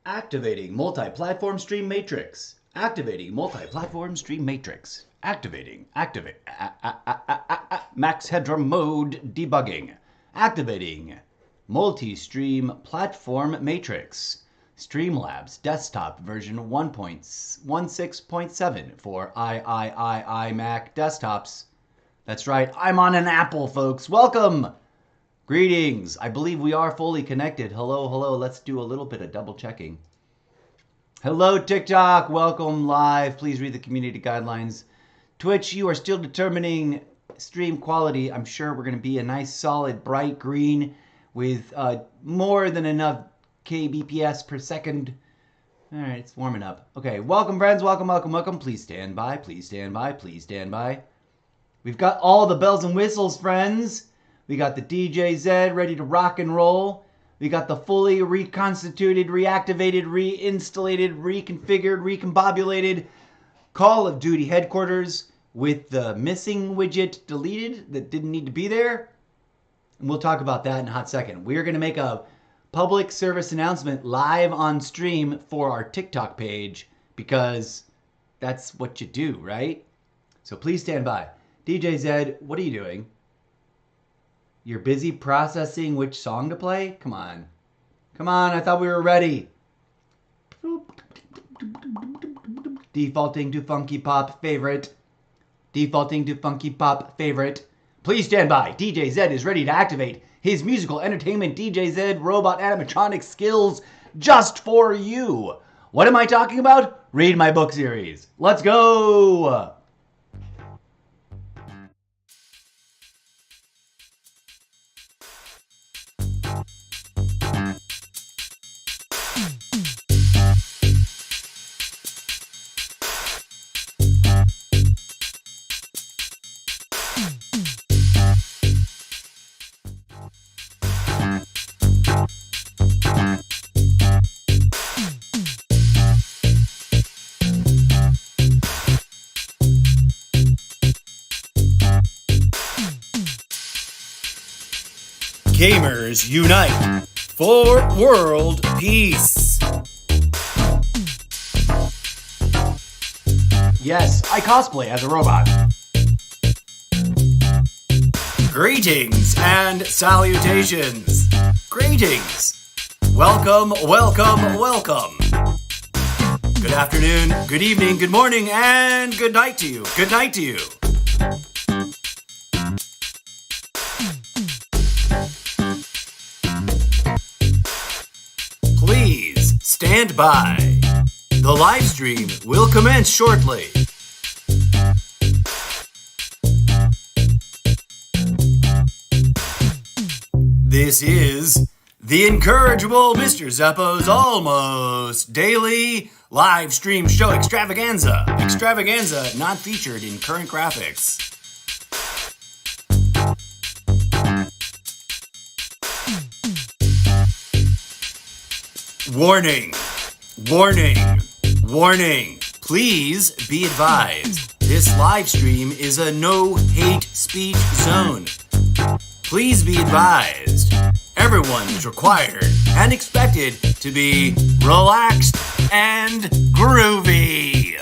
Activating multi-platform stream matrix. Activating multi-platform stream matrix. Activate. Max headroom mode debugging. Activating multi-stream platform matrix. Streamlabs desktop version 1.16.7 for Mac desktops. That's right, I'm on an Apple, folks. Welcome. Greetings. I believe we are fully connected. Hello. Let's do a little bit of double checking. Hello, TikTok. Welcome live. Please read the community guidelines. Twitch, you are still determining stream quality. I'm sure we're going to be a nice, solid, bright green with more than enough kbps per second. All right, it's warming up. Okay, welcome, friends. Welcome. Please stand by. We've got all the bells and whistles, friends. We got the DJ Zed ready to rock and roll. We got the fully reconstituted, reactivated, reinstallated, reconfigured, recombobulated Call of Duty headquarters with the missing widget deleted that didn't need to be there. And we'll talk about that in a hot second. We are going to make a public service announcement live on stream for our TikTok page because that's what you do, right? So please stand by. DJ Zed, what are you doing? You're busy processing which song to play? Come on, I thought we were ready. Defaulting to funky pop favorite. Please stand by. DJ Zed is ready to activate his musical entertainment DJ Zed robot animatronic skills just for you. What am I talking about? Read my book series. Let's go. Gamers unite for world peace. Yes, I cosplay as a robot. Greetings and salutations. Greetings. Welcome. Good afternoon, good evening, good morning, and good night to you. Please stand by. The live stream will commence shortly. This is the incorrigible Mr. Zeppo's almost daily live stream show Extravaganza. Extravaganza not featured in current graphics. Warning. Please be advised. This live stream is a no hate speech zone. Please be advised. Everyone is required and expected to be relaxed and groovy.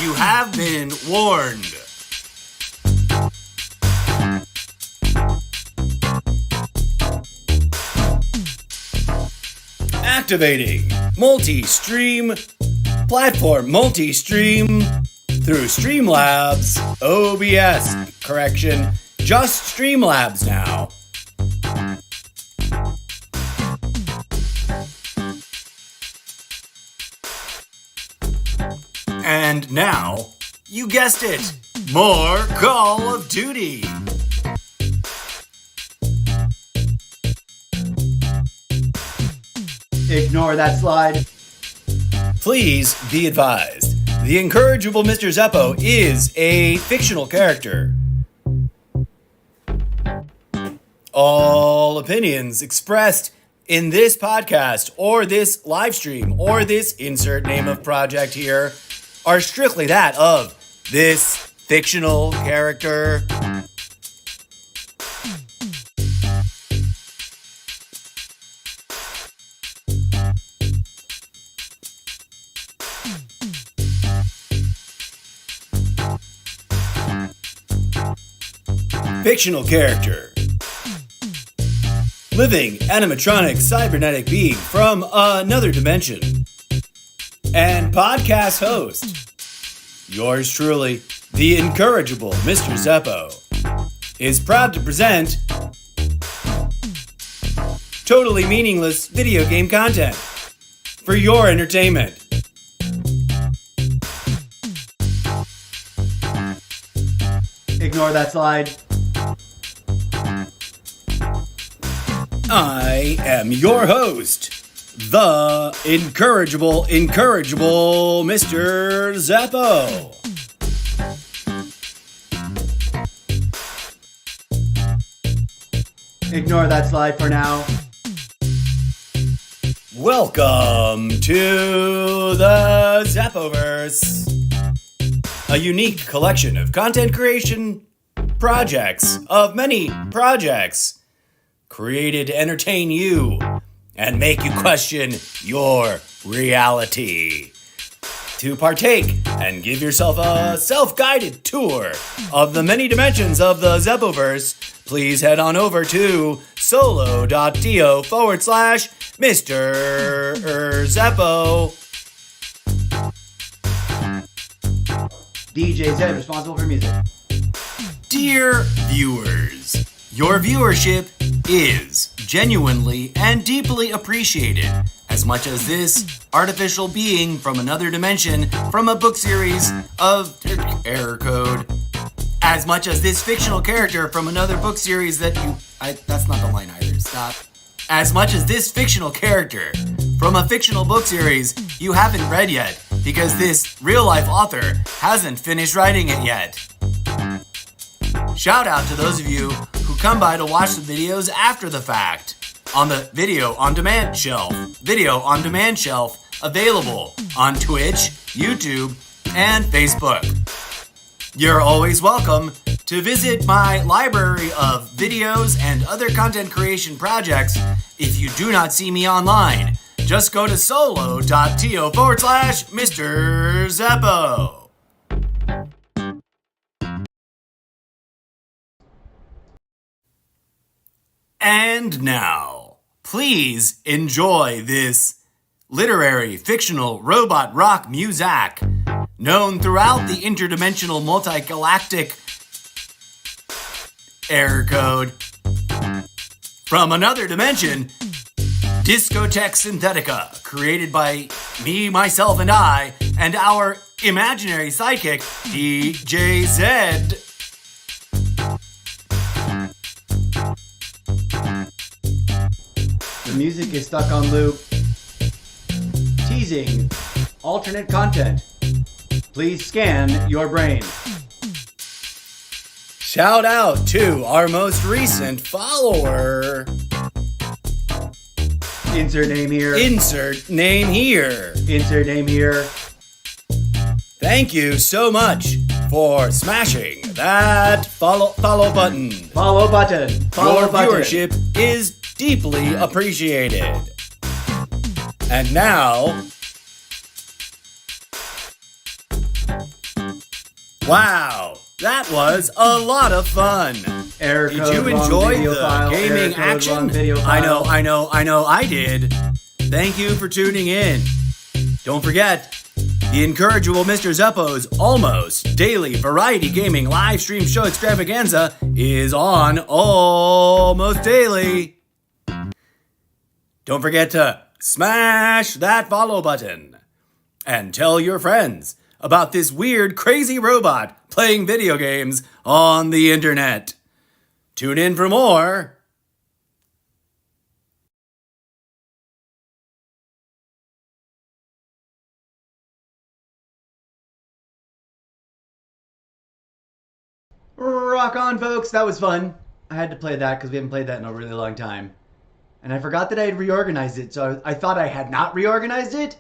You have been warned. Activating multi-stream platform, multi-stream through Streamlabs, OBS, correction, just Streamlabs now. And now, you guessed it, more Call of Duty. Ignore that slide. Please be advised, the incorrigible Mr. Zeppo is a fictional character. All opinions expressed in this podcast or this live stream or this insert name of project here are strictly that of this fictional character. fictional character. Living animatronic cybernetic being from another dimension. And podcast host, yours truly, the incorrigible Mr. Zeppo, is proud to present totally meaningless video game content for your entertainment. Ignore that slide. I am your host, the incorrigible Mr. Zeppo. Ignore that slide for now. Welcome to the Zeppoverse, a unique collection of content creation projects, of many projects, created to entertain you and make you question your reality. To partake and give yourself a self-guided tour of the many dimensions of the Zeppoverse, please head on over to solo.to/Mr. Zeppo. DJ Zed, responsible for music. Dear viewers, your viewership is genuinely and deeply appreciated, as much as this artificial being from another dimension from a book series of error code, as much as this fictional character from another book series that's not the line either, stop. As much as this fictional character from a fictional book series you haven't read yet, because this real-life author hasn't finished writing it yet. Shout out to those of you who come by to watch the videos after the fact on the video on demand shelf. Video on demand shelf available on Twitch, YouTube, and Facebook. You're always welcome to visit my library of videos and other content creation projects if you do not see me online. Just go to solo.to/Mr. Zeppo. And now, please enjoy this literary fictional robot rock music known throughout the interdimensional multi-galactic error code from another dimension, Discotheque Synthetica, created by me, myself, and I, and our imaginary sidekick, DJ Zed. The music is stuck on loop. Teasing alternate content. Please scan your brain. Shout out to our most recent follower. Insert name here. Insert name here. Insert name here. Thank you so much for smashing that follow button. Follow button. Follow Your button. viewership is deeply appreciated. And now, wow, that was a lot of fun. Error Did code, you wrong enjoy video the file, error gaming code, wrong action? video I file. know, I did. Thank you for tuning in. Don't forget, the incorrigible Mr. Zeppo's almost daily variety gaming live stream show Extravaganza is on almost daily. Don't forget to smash that follow button and tell your friends about this weird, crazy robot playing video games on the internet. Tune in for more. Rock on, folks. That was fun. I had to play that because we haven't played that in a really long time. And I forgot that I had reorganized it, so I thought I had not reorganized it.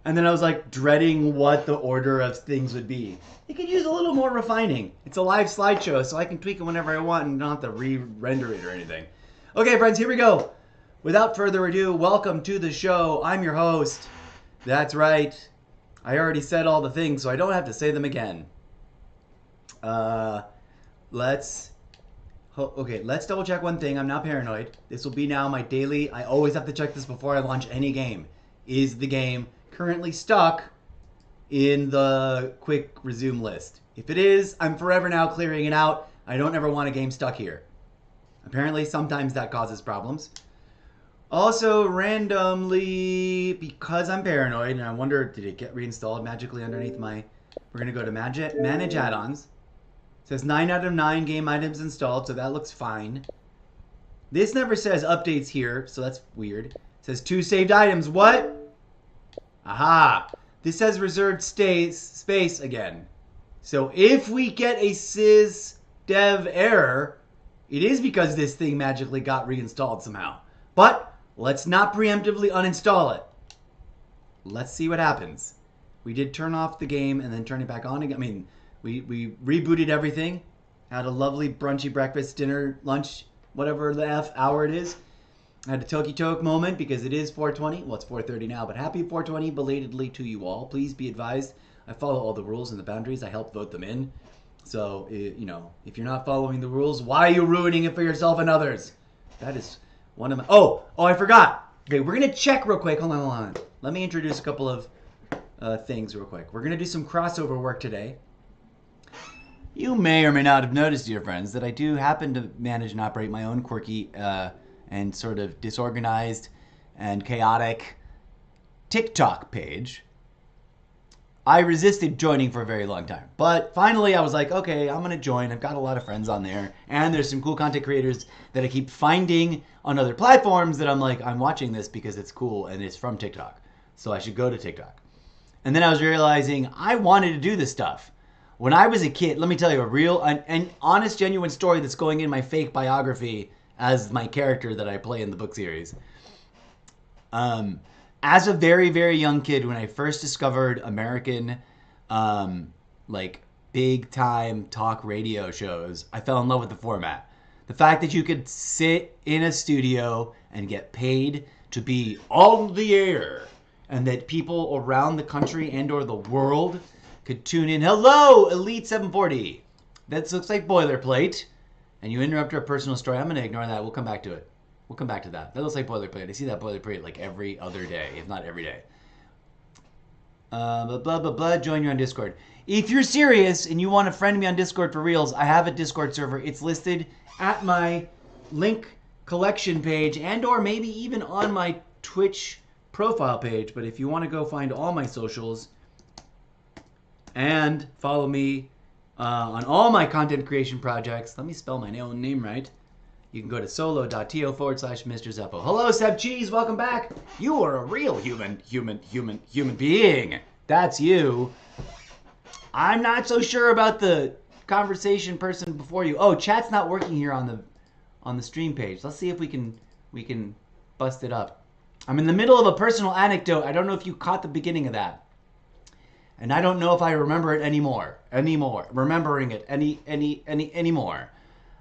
And then I was like dreading what the order of things would be. It could use a little more refining. It's a live slideshow, so I can tweak it whenever I want and don't have to re-render it or anything. Okay, friends, here we go. Without further ado, welcome to the show. I'm your host. That's right. I already said all the things, so I don't have to say them again. Let's Okay, let's double check one thing. I'm not paranoid. This will be now my daily. I always have to check this before I launch any game. Is the game currently stuck in the quick resume list? If it is, I'm forever now clearing it out. I don't ever want a game stuck here. Apparently, sometimes that causes problems. Also, randomly, because I'm paranoid, and I wonder, did it get reinstalled magically underneath my... We're going to go to Manage Add-ons. It says 9 out of 9 game items installed, so that looks fine. This never says updates here, so that's weird. It says 2 saved items. What? Aha! This says reserved space again. So if we get a sysdev error, it is because this thing magically got reinstalled somehow. But let's not preemptively uninstall it. Let's see what happens. We did turn off the game and then turn it back on again. I mean, we rebooted everything. Had a lovely brunchy breakfast, dinner, lunch, whatever the F hour it is. I had a Toki Toke moment because it is 420. Well, it's 4:30 now, but happy 420 belatedly to you all. Please be advised, I follow all the rules and the boundaries. I help vote them in. So, you know, if you're not following the rules, why are you ruining it for yourself and others? That is one of my... Oh, I forgot. Okay, we're going to check real quick. Hold on. Let me introduce a couple of things real quick. We're going to do some crossover work today. You may or may not have noticed, dear friends, that I do happen to manage and operate my own quirky and sort of disorganized and chaotic TikTok page. I resisted joining for a very long time, but finally I was like, okay, I'm gonna join. I've got a lot of friends on there, and there's some cool content creators that I keep finding on other platforms that I'm like, I'm watching this because it's cool and it's from TikTok, so I should go to TikTok. And then I was realizing I wanted to do this stuff. When I was a kid, let me tell you a real, an honest, genuine story that's going in my fake biography as my character that I play in the book series. As a very, very young kid, when I first discovered American, like, big-time talk radio shows, I fell in love with the format. The fact that you could sit in a studio and get paid to be on the air, and that people around the country and or the world could tune in. Hello, Elite 740. That looks like boilerplate. And you interrupt our personal story. I'm going to ignore that. We'll come back to it. We'll come back to that. That looks like boilerplate. I see that boilerplate like every other day, if not every day. Blah, blah, blah, blah. Join you on Discord. If you're serious and you want to friend me on Discord for reals, I have a Discord server. It's listed at my link collection page and or maybe even on my Twitch profile page. But if you want to go find all my socials and follow me on all my content creation projects, let me spell my own name right. You can go to solo.to/Mr. Zeppo. Hello, Seb Cheese. Welcome back. You are a real human being. That's you. I'm not so sure about the conversation person before you. Oh, chat's not working here on the stream page. Let's see if we can bust it up. I'm in the middle of a personal anecdote. I don't know if you caught the beginning of that. And I don't know if I remember it anymore. Remembering it anymore.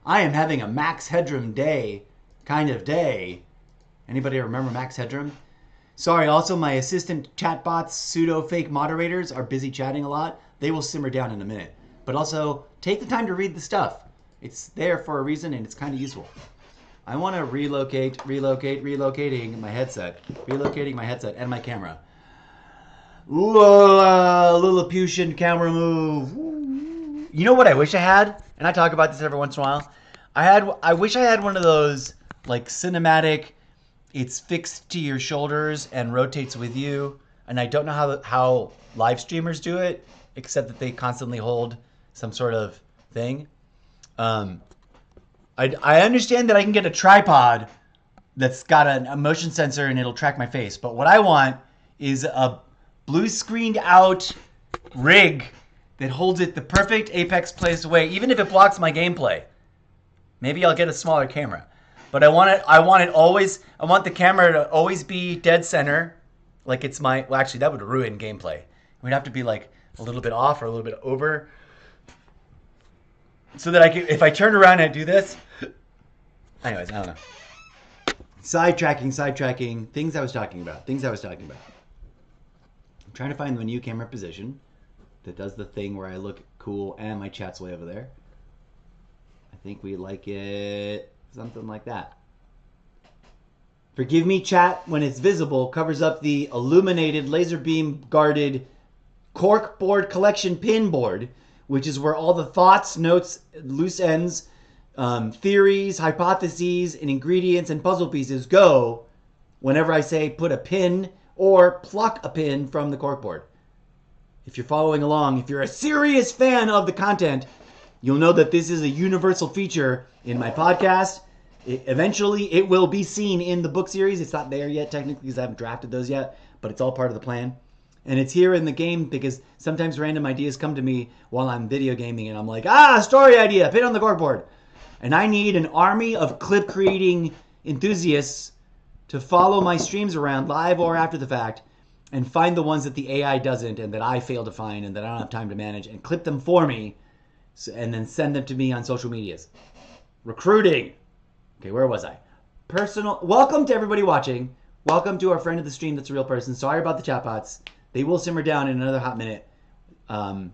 I am having a Max Headroom day, kind of day. Anybody remember Max Headroom? Sorry, also my assistant chatbots, pseudo fake moderators are busy chatting a lot. They will simmer down in a minute. But also, take the time to read the stuff. It's there for a reason and it's kind of useful. I want to relocating my headset. Relocating my headset and my camera. Ooh, Lilliputian camera move. Ooh. You know what I wish I had? And I talk about this every once in a while. I wish I had one of those, like, cinematic, it's fixed to your shoulders and rotates with you. And I don't know how live streamers do it, except that they constantly hold some sort of thing. I understand that I can get a tripod that's got a motion sensor and it'll track my face. But what I want is a blue screened out rig that holds it the perfect apex placed away, even if it blocks my gameplay. Maybe I'll get a smaller camera. But I want the camera to always be dead center. Like it's well, actually that would ruin gameplay. It would have to be like a little bit off or a little bit over. So that if I turn around and I do this. Anyways, I don't know. Sidetracking. Things I was talking about. I'm trying to find the new camera position that does the thing where I look cool and my chat's way over there. I think we like it something like that. Forgive me, chat, when it's visible, covers up the illuminated, laser beam guarded corkboard collection pin board, which is where all the thoughts, notes, loose ends, theories, hypotheses, and ingredients and puzzle pieces go whenever I say put a pin or pluck a pin from the corkboard. If you're following along, if you're a serious fan of the content, you'll know that this is a universal feature in my podcast. Eventually, it will be seen in the book series. It's not there yet, technically, because I haven't drafted those yet, but it's all part of the plan. And it's here in the game because sometimes random ideas come to me while I'm video gaming, and I'm like, story idea, pin on the corkboard. And I need an army of clip creating enthusiasts to follow my streams around, live or after the fact, and find the ones that the AI doesn't and that I fail to find and that I don't have time to manage, and clip them for me, and then send them to me on social medias. Recruiting. Okay, where was I? Personal. Welcome to everybody watching. Welcome to our friend of the stream that's a real person. Sorry about the chatbots. They will simmer down in another hot minute. And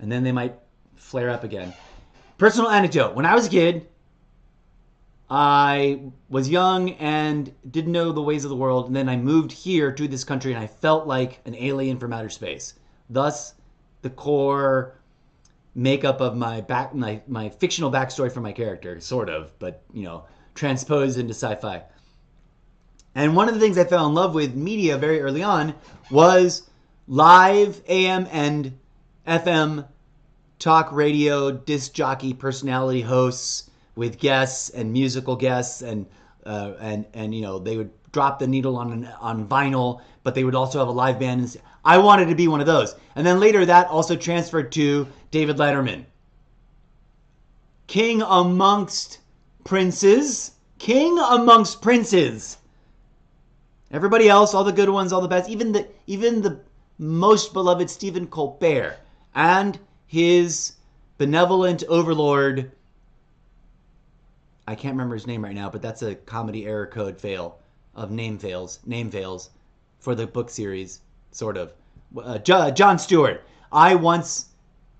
then they might flare up again. Personal anecdote. When I was a kid, I was young and didn't know the ways of the world. And then I moved here to this country and I felt like an alien from outer space. Thus, the core makeup of my fictional backstory for my character, sort of, but, transposed into sci-fi. And one of the things I fell in love with media very early on was live AM and FM talk radio disc jockey personality hosts with guests and musical guests, and they would drop the needle on vinyl, but they would also have a live band. I wanted to be one of those. And then later that also transferred to David Letterman. King amongst princes. King amongst princes. Everybody else, all the good ones, all the best, even the most beloved Stephen Colbert and his benevolent overlord, I can't remember his name right now, but that's a comedy error code fail of name fails for the book series, sort of. Jon Stewart. I once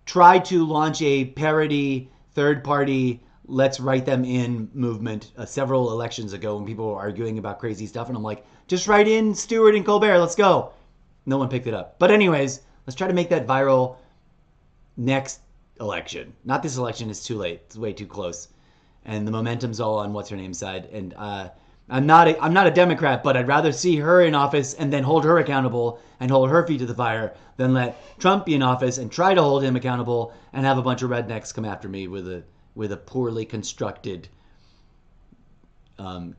tried to launch a parody third-party let's write them in movement several elections ago when people were arguing about crazy stuff, and I'm like, just write in Stewart and Colbert, let's go. No one picked it up. But anyways, let's try to make that viral next election. Not this election, it's too late. It's way too close. And the momentum's all on what's-her-name's side. And I'm not a Democrat, but I'd rather see her in office and then hold her accountable and hold her feet to the fire than let Trump be in office and try to hold him accountable and have a bunch of rednecks come after me with a poorly constructed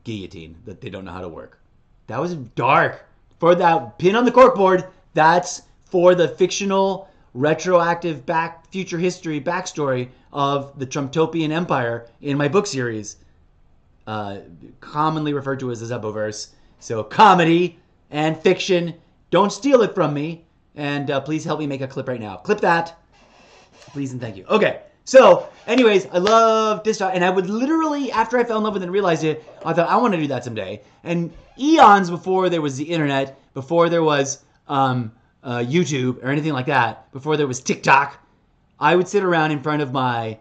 guillotine that they don't know how to work. That was dark. For that pin on the corkboard, that's for the fictional, retroactive future history backstory of the Trumptopian Empire in my book series, commonly referred to as the Zeppoverse. So comedy and fiction. Don't steal it from me. And please help me make a clip right now. Clip that. Please and thank you. Okay. So, anyways, I love this stuff, and I would literally, after I fell in love with it and realized it, I thought, I want to do that someday. And eons before there was the internet, before there was YouTube or anything like that, before there was TikTok, I would sit around in front of my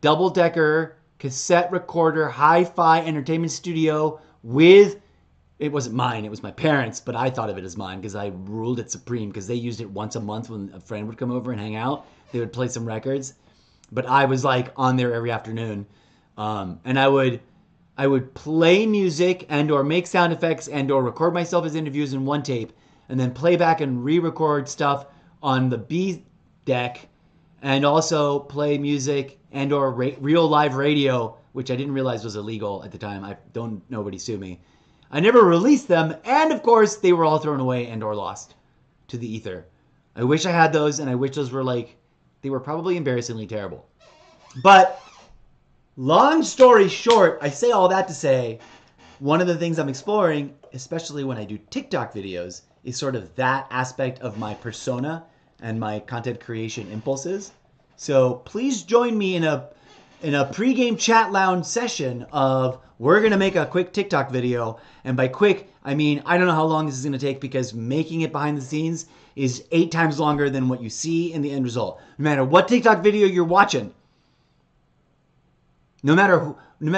double-decker cassette recorder hi-fi entertainment studio with, it wasn't mine, it was my parents', but I thought of it as mine because I ruled it supreme because they used it once a month when a friend would come over and hang out. They would play some records. But I was like on there every afternoon, and I would play music and or make sound effects and or record myself as interviews in one tape, and then play back and re-record stuff on the B deck, and also play music and or real live radio, which I didn't realize was illegal at the time. Nobody sue me. I never released them, and of course they were all thrown away and or lost to the ether. I wish I had those, and I wish those were they were probably embarrassingly terrible. But long story short, I say all that to say, one of the things I'm exploring, especially when I do TikTok videos, is sort of that aspect of my persona and my content creation impulses. So please join me in a pregame chat lounge session of we're going to make a quick TikTok video. And by quick, I mean, I don't know how long this is going to take because making it behind the scenes is 8 times longer than what you see in the end result. No matter what TikTok video you're watching, No matter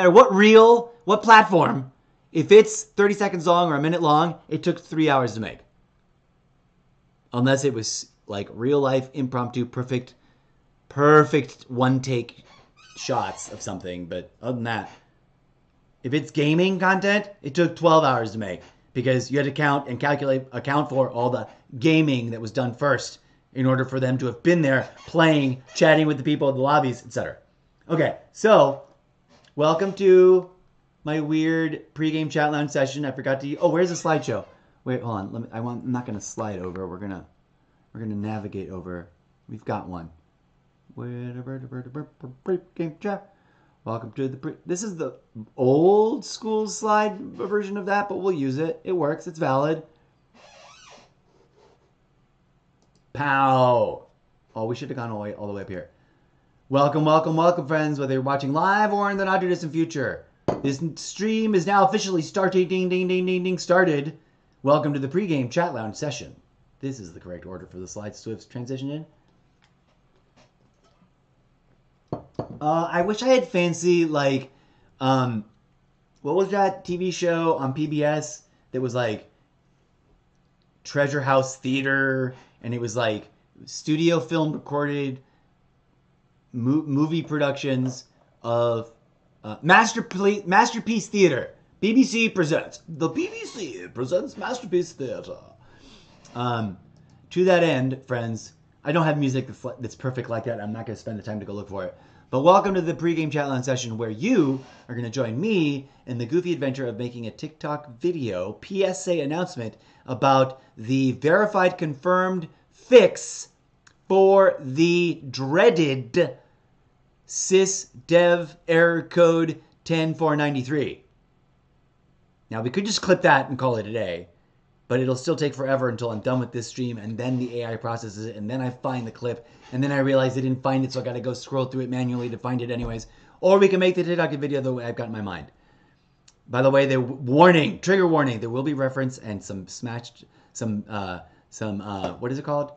what reel, what platform, if it's 30 seconds long or a minute long, it took 3 hours to make. Unless it was like real life, impromptu, perfect one take shots of something. But other than that, if it's gaming content, it took 12 hours to make because you had to account for all the gaming that was done first in order for them to have been there playing, chatting with the people in the lobbies, etc. Okay, so welcome to my weird pregame chat lounge session. I forgot to. Oh, where's the slideshow? Wait, hold on. I'm not gonna slide over. We're gonna navigate over. We've got one. Pregame chat. Welcome to the This is the old school slide version of that, but we'll use it. It works. It's valid. Pow. Oh, we should have gone all the way up here. Welcome, welcome, welcome, friends, whether you're watching live or in the not too distant future. This stream is now officially started. Ding, ding, ding, ding, ding, started. Welcome to the pregame chat lounge session. This is the correct order for the slides to have transitioned in. I wish I had fancy, like, what was that TV show on PBS that was like Treasure House Theater, and it was like studio film recorded movie productions of Masterpiece Theater. BBC presents. The BBC presents Masterpiece Theater. To that end, friends, I don't have music that's perfect like that. I'm not going to spend the time to go look for it. But welcome to the pregame chat lounge session where you are going to join me in the goofy adventure of making a TikTok video PSA announcement about the verified confirmed fix for the dreaded sysdev error code 10493. Now, we could just clip that and call it a day, but it'll still take forever until I'm done with this stream, and then the AI processes it, and then I find the clip, and then I realize I didn't find it, so I gotta go scroll through it manually to find it anyways. Or we can make the TikTok video the way I've got in my mind. By the way, trigger warning, there will be reference and what is it called?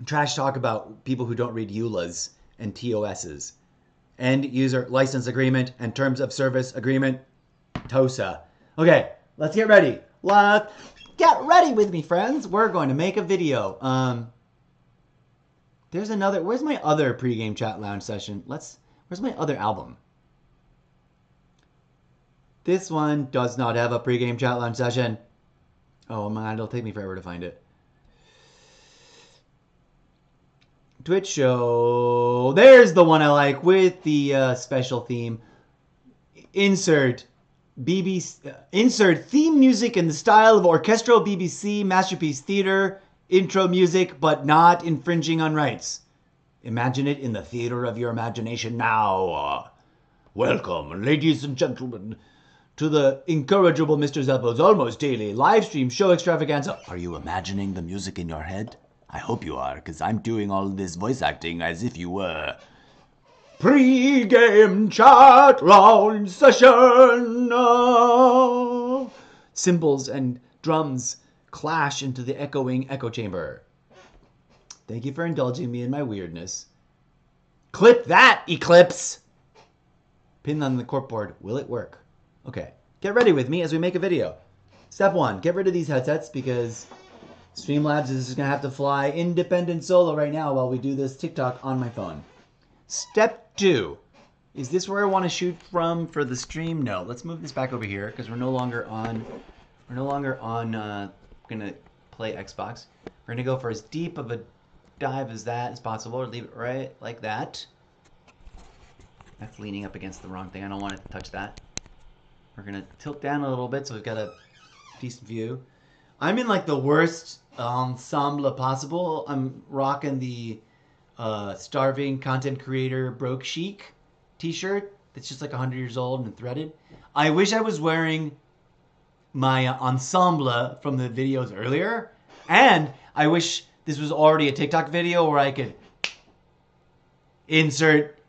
Trash talk about people who don't read EULAs and TOSs. End user license agreement and terms of service agreement, TOSA. Okay, let's get ready. Let's get ready with me, friends. We're going to make a video. Where's my other pregame chat lounge session? Where's my other album? This one does not have a pregame chat lounge session. Oh man, it'll take me forever to find it. Twitch show. There's the one I like with the special theme. Insert theme music in the style of orchestral BBC Masterpiece Theater intro music, but not infringing on rights. Imagine it in the theater of your imagination now. Welcome, ladies and gentlemen, to the incorrigible Mr. Zeppo's almost daily live stream show extravaganza. Are you imagining the music in your head? I hope you are, because I'm doing all this voice acting as if you were. Pre-game chat lounge session. Cymbals and drums clash into the echoing echo chamber. Thank you for indulging me in my weirdness. Clip that, Eclipse! Pinned on the corkboard. Will it work? Okay. Get ready with me as we make a video. Step 1. Get rid of these headsets because Streamlabs is just going to have to fly independent solo right now while we do this TikTok on my phone. Step 2. Is this where I want to shoot from for the stream? No. Let's move this back over here because we're no longer on going to play Xbox. We're going to go for as deep of a dive as possible, or leave it right like that. That's leaning up against the wrong thing. I don't want it to touch that. We're going to tilt down a little bit so we've got a decent view. I'm in like the worst ensemble possible. I'm rocking the starving content creator broke chic t-shirt that's just like 100 years old and threaded. I wish I was wearing my ensemble from the videos earlier, and I wish this was already a TikTok video where I could insert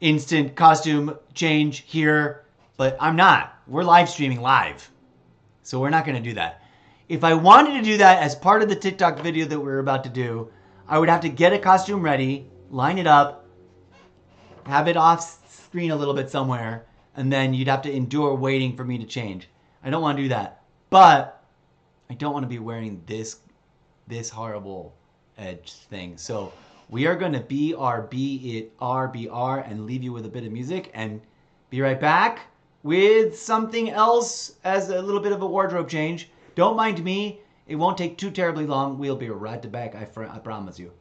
instant costume change here, but I'm not. We're live streaming live, so we're not going to do that. If I wanted to do that as part of the TikTok video that we're about to do, I would have to get a costume ready, line it up, have it off screen a little bit somewhere, and then you'd have to endure waiting for me to change. I don't want to do that. But I don't want to be wearing this horrible edge thing. So we are going to BRBR and leave you with a bit of music and be right back with something else as a little bit of a wardrobe change. Don't mind me. It won't take too terribly long. We'll be right back. I promise you.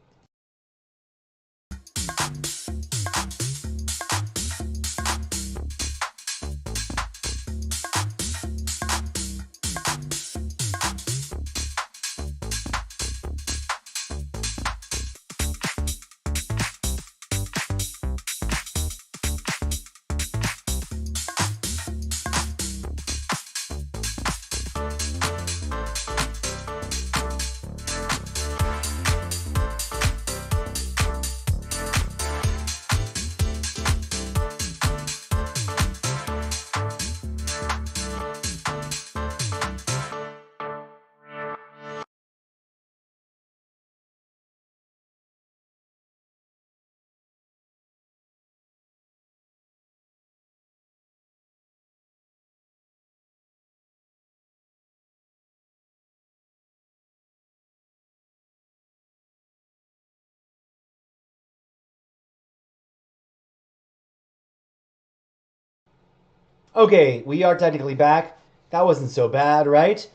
Okay, we are technically back. That wasn't so bad, right?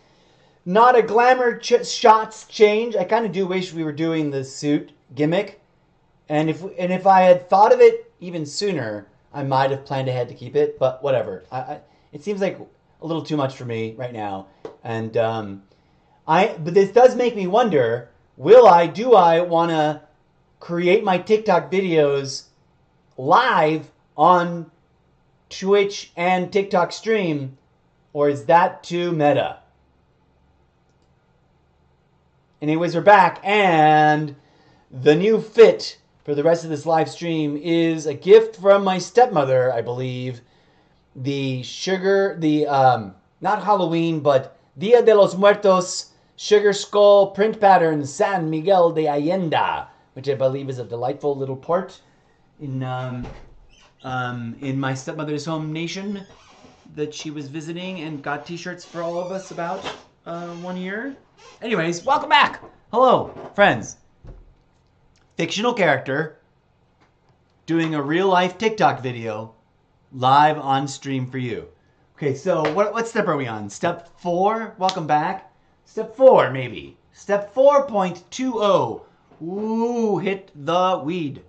Not a glamour shots change. I kind of do wish we were doing the suit gimmick, and if I had thought of it even sooner, I might have planned ahead to keep it. But whatever. It seems like a little too much for me right now, and but this does make me wonder: do I want to create my TikTok videos live on Twitch and TikTok stream, or is that too meta? Anyways, we're back, and the new fit for the rest of this live stream is a gift from my stepmother, I believe. Not Halloween, but Dia de los Muertos sugar skull print pattern San Miguel de Allende, which I believe is a delightful little port in my stepmother's home nation that she was visiting and got t-shirts for all of us about 1 year. Anyways, welcome back. Hello, friends. Fictional character doing a real life TikTok video live on stream for you. Okay, so what step are we on? Step 4? Welcome back. Step 4, maybe. Step 4.20. Ooh, hit the weed.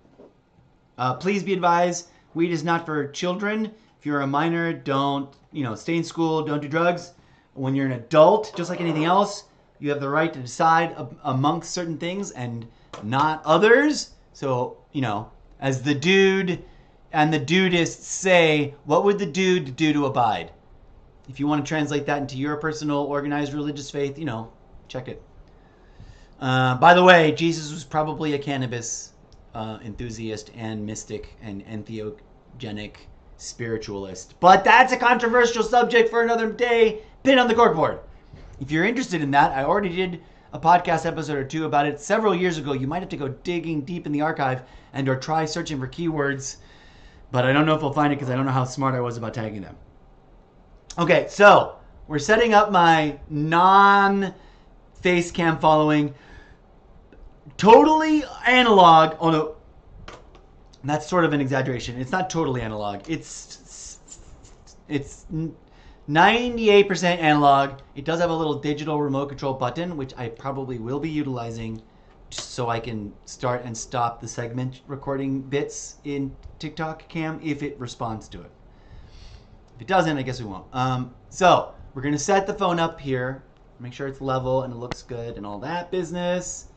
Please be advised, weed is not for children. If you're a minor, don't, stay in school, don't do drugs. When you're an adult, just like anything else, you have the right to decide amongst certain things and not others. So, as the dude and the dudists say, what would the dude do to abide? If you want to translate that into your personal organized religious faith, check it. By the way, Jesus was probably a cannabis enthusiast and mystic and entheogenic spiritualist. But that's a controversial subject for another day. Pin on the corkboard. If you're interested in that, I already did a podcast episode or two about it several years ago. You might have to go digging deep in the archive or try searching for keywords. But I don't know if we'll find it because I don't know how smart I was about tagging them. Okay, so we're setting up my non-face cam following. Totally analog. Oh no, that's sort of an exaggeration. It's not totally analog. It's 98% analog. It does have a little digital remote control button, which I probably will be utilizing so I can start and stop the segment recording bits in TikTok cam if it responds to it. If it doesn't, I guess we won't. So we're going to set the phone up here, make sure it's level and it looks good and all that business.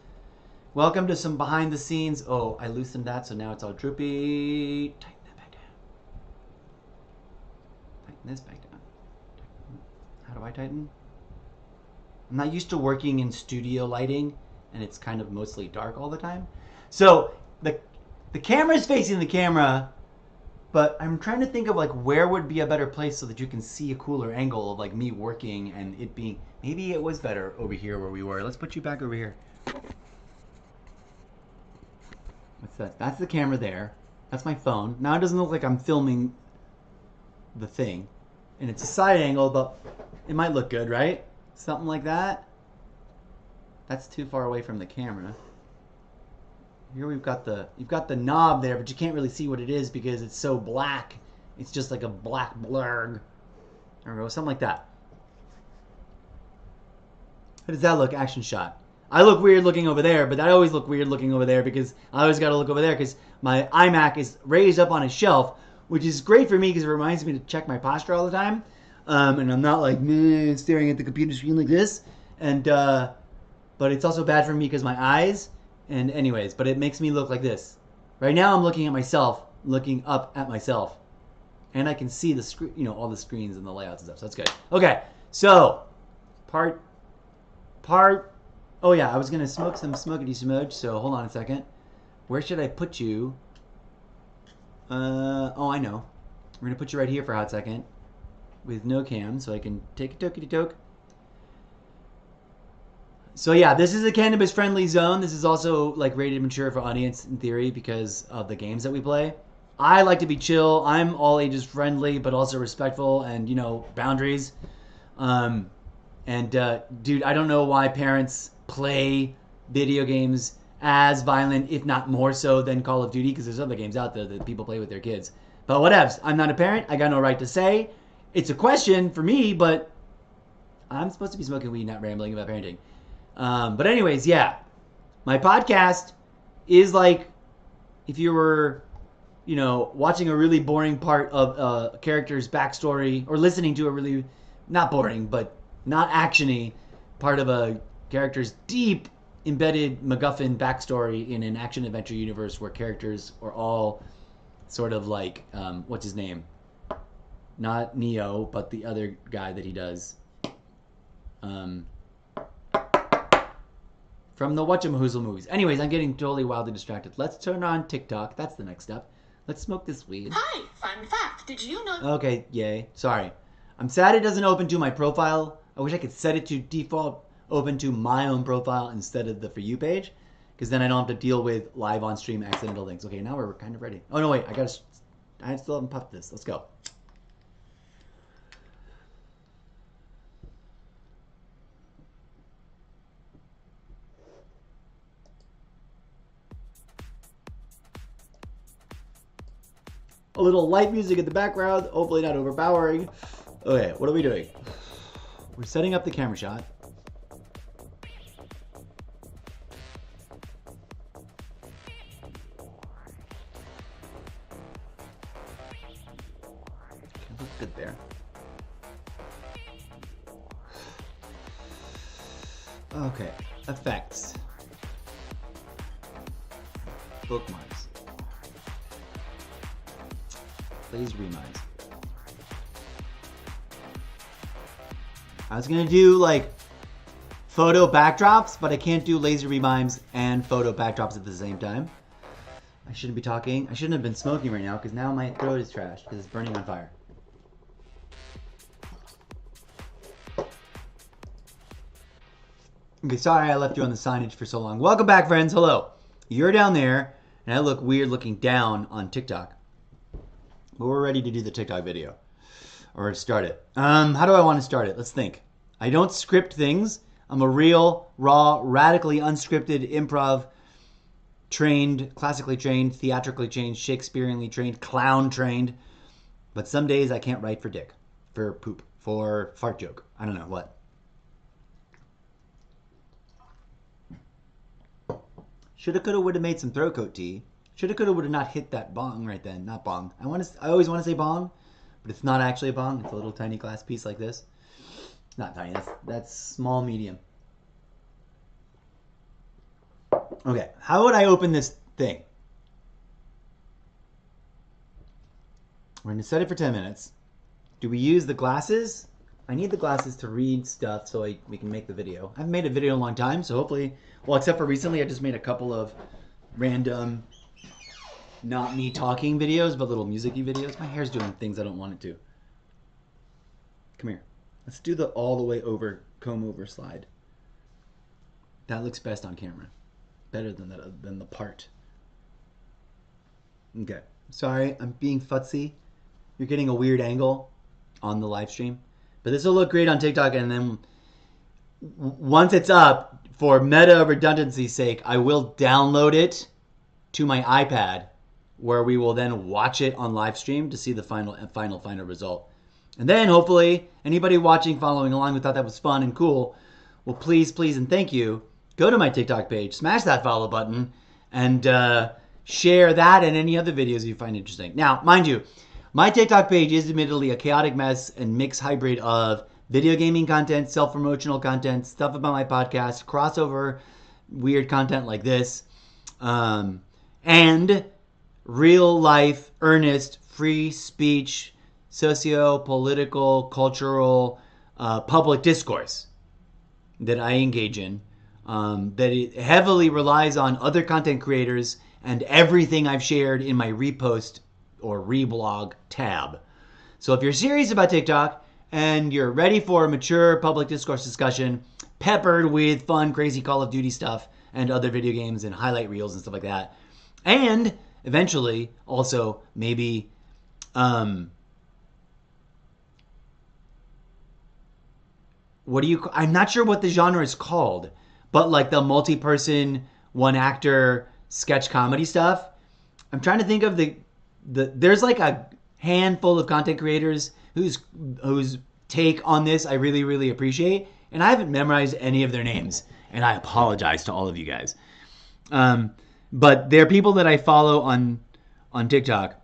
Welcome to some behind the scenes. Oh, I loosened that, so now it's all droopy. Tighten that back down. Tighten this back down. How do I tighten? I'm not used to working in studio lighting, and it's kind of mostly dark all the time. So the camera is facing the camera, but I'm trying to think of where would be a better place so that you can see a cooler angle of me working and it being. Maybe it was better over here where we were. Let's put you back over here. What's that? That's the camera there. That's my phone. Now it doesn't look like I'm filming the thing. And it's a side angle, but it might look good, right? Something like that. That's too far away from the camera. Here you've got the knob there, but you can't really see what it is because it's so black. It's just like a black blurg. There we go, something like that. How does that look? Action shot. I look weird looking over there, but I always look weird looking over there because I always got to look over there because my iMac is raised up on a shelf, which is great for me because it reminds me to check my posture all the time. And I'm not like staring at the computer screen like this. And but it's also bad for me because my eyes. And anyways, but it makes me look like this. Right now I'm looking at myself, looking up at myself. And I can see the screen, you know, all the screens and the layouts and stuff. So that's good. Okay, so part. Oh yeah, I was gonna smoke some smokety smudge. So hold on a second. Where should I put you? Oh, I know. We're gonna put you right here for a hot second, with no cam, so I can take a tokety toke. So yeah, this is a cannabis-friendly zone. This is also like rated mature for audience in theory because of the games that we play. I like to be chill. I'm all ages friendly, but also respectful and, you know, boundaries. Dude, I don't know why parents play video games as violent, if not more so, than Call of Duty, because there's other games out there that people play with their kids. But whatevs. I'm not a parent. I got no right to say. It's a question for me, but I'm supposed to be smoking weed, not rambling about parenting. But anyways, yeah. My podcast is like if you were, you know, watching a really boring part of a character's backstory or listening to a really, not boring, but not action-y part of a character's deep embedded MacGuffin backstory in an action-adventure universe where characters are all sort of like, what's his name? Not Neo, but the other guy that he does. From the Whatchamahoozle movies. Anyways, I'm getting totally wildly distracted. Let's turn on TikTok. That's the next step. Let's smoke this weed. Hi, fun fact. Did you know... Okay, yay. Sorry. I'm sad it doesn't open to my profile. I wish I could set it to default open to my own profile instead of the For You page. Because then I don't have to deal with live on stream accidental things. Okay, now we're kind of ready. Oh, no, wait. I still haven't puffed this. Let's go. A little light music in the background, hopefully not overpowering. Okay, what are we doing? We're setting up the camera shot. Okay, looks good there. Okay, effects. Bookmarks. Laser reminds. I was gonna do like photo backdrops, but I can't do laser remimes and photo backdrops at the same time. I shouldn't be talking. I shouldn't have been smoking right now because now my throat is trashed because it's burning on fire. Okay, sorry I left you on the signage for so long. Welcome back, friends. Hello. You're down there, and I look weird looking down on TikTok. But we're ready to do the TikTok video. Or start it. How do I want to start it? Let's think. I don't script things. I'm a real, raw, radically unscripted, improv trained, classically trained, theatrically trained, Shakespeareanly trained, clown trained. But some days I can't write for dick. For poop. For fart joke. I don't know what. Shoulda, coulda, woulda made some throat coat tea. Shoulda, coulda, woulda not hit that bong right then. Not bong. I always want to say bong, but it's not actually a bong. It's a little tiny glass piece like this. Not tiny. That's small, medium. Okay. How would I open this thing? We're going to set it for 10 minutes. Do we use the glasses? I need the glasses to read stuff so we can make the video. I haven't made a video in a long time, so hopefully... Well, except for recently, I just made a couple of random... Not me talking videos, but little music-y videos. My hair's doing things I don't want it to. Come here. Let's do the all the way over, comb over slide. That looks best on camera. Better than the part. Okay. Sorry, I'm being futzy. You're getting a weird angle on the live stream. But this will look great on TikTok, and then once it's up, for meta redundancy's sake, I will download it to my iPad, where we will then watch it on live stream to see the final result. And then hopefully anybody watching, following along who thought that was fun and cool, will please, and thank you, go to my TikTok page, smash that follow button, and share that and any other videos you find interesting. Now, mind you, my TikTok page is admittedly a chaotic mess and mixed hybrid of video gaming content, self-promotional content, stuff about my podcast, crossover weird content like this, and real life, earnest, free speech, socio-political, cultural, public discourse that I engage in, that it heavily relies on other content creators and everything I've shared in my repost or reblog tab. So if you're serious about TikTok and you're ready for a mature public discourse discussion peppered with fun, crazy Call of Duty stuff and other video games and highlight reels and stuff like that, and eventually also maybe I'm not sure what the genre is called, but like the multi-person, one actor sketch comedy stuff. I'm trying to think of there's like a handful of content creators whose take on this I really, really appreciate, and I haven't memorized any of their names, and I apologize to all of you guys. But they're people that I follow on TikTok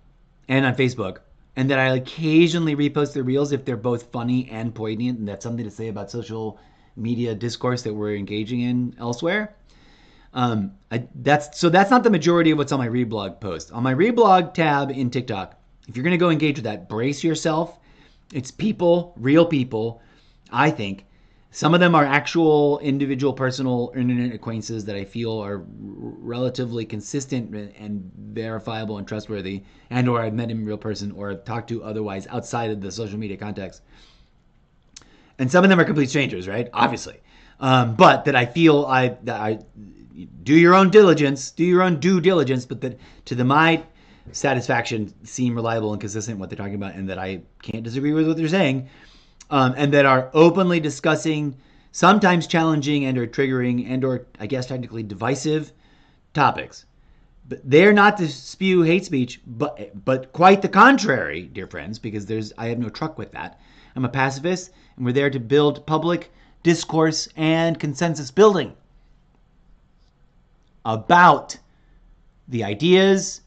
and on Facebook, and that I occasionally repost their reels if they're both funny and poignant, and that's something to say about social media discourse that we're engaging in elsewhere. That's not the majority of what's on my reblog post. On my reblog tab in TikTok, if you're going to go engage with that, brace yourself. It's people, real people, I think. Some of them are actual individual personal internet acquaintances that I feel are relatively consistent and verifiable and trustworthy, and or I've met in real person or talked to otherwise outside of the social media context. And some of them are complete strangers, right? Obviously. But that I feel that I do your own diligence, do your own due diligence, but that to my satisfaction seem reliable and consistent what they're talking about, and that I can't disagree with what they're saying. And that are openly discussing sometimes challenging and or triggering and or I guess technically divisive topics. But they're not to spew hate speech, but quite the contrary, dear friends, because I have no truck with that. I'm a pacifist, and we're there to build public discourse and consensus building about the ideas,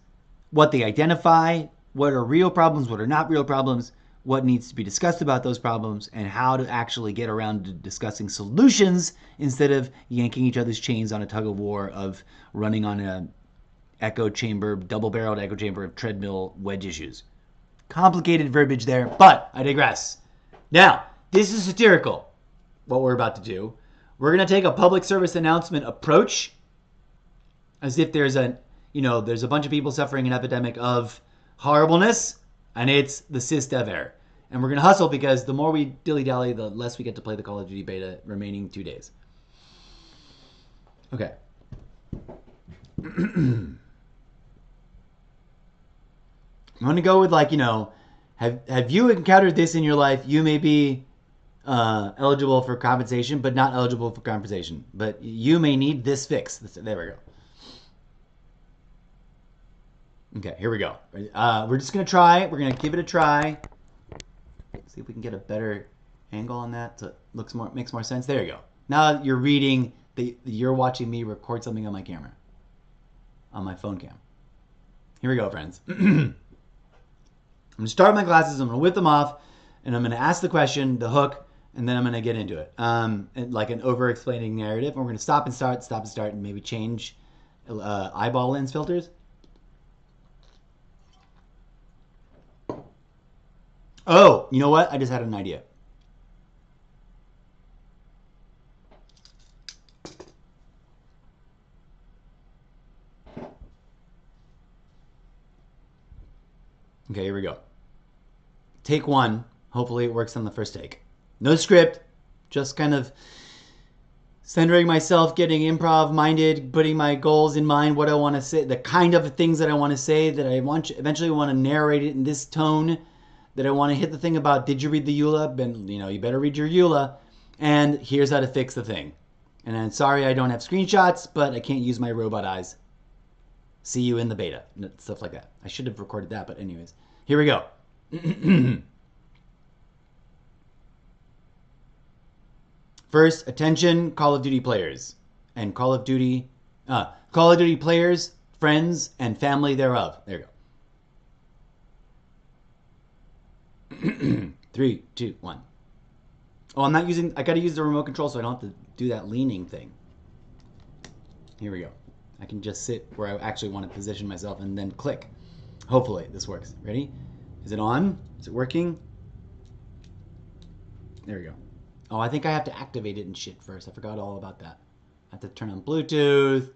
what they identify, what are real problems, what are not real problems, what needs to be discussed about those problems, and how to actually get around to discussing solutions instead of yanking each other's chains on a tug of war of running on a double-barreled echo chamber of treadmill wedge issues. Complicated verbiage there, but I digress. Now, this is satirical, what we're about to do. We're going to take a public service announcement approach as if there's a bunch of people suffering an epidemic of horribleness, and it's the Zeppoverse. And we're going to hustle because the more we dilly-dally, the less we get to play the Call of Duty beta remaining 2 days. Okay. I'm going to go with have you encountered this in your life? You may be eligible for compensation, but not eligible for compensation. But you may need this fix. There we go. Okay, here we go. We're just going to try. We're going to give it a try. See if we can get a better angle on that so it makes more sense. There you go. Now you're reading, you're watching me record something on my camera. On my phone cam. Here we go, friends. I'm going to start my glasses, I'm going to whip them off, and I'm going to ask the question, the hook, and then I'm going to get into it. Like an over-explaining narrative. And we're going to stop and start, and maybe change eyeball lens filters. Oh, you know what? I just had an idea. Okay, here we go. Take one. Hopefully it works on the first take. No script, just kind of Centering myself, getting improv minded, putting my goals in mind, what I want to say, the kind of things that I want to say, that I eventually want to narrate it in this tone, that I want to hit the thing about, did you read the EULA? And, you better read your EULA. And here's how to fix the thing. And I'm sorry I don't have screenshots, but I can't use my robot eyes. See you in the beta. Stuff like that. I should have recorded that, but anyways. Here we go. First, attention, Call of Duty players. And Call of Duty players, friends, and family thereof. There you go. 3, 2, 1. Oh, I got to use the remote control so I don't have to do that leaning thing. Here we go. I can just sit where I actually want to position myself and then click. Hopefully this works. Ready? Is it on? Is it working? There we go. Oh, I think I have to activate it and shit first. I forgot all about that. I have to turn on Bluetooth.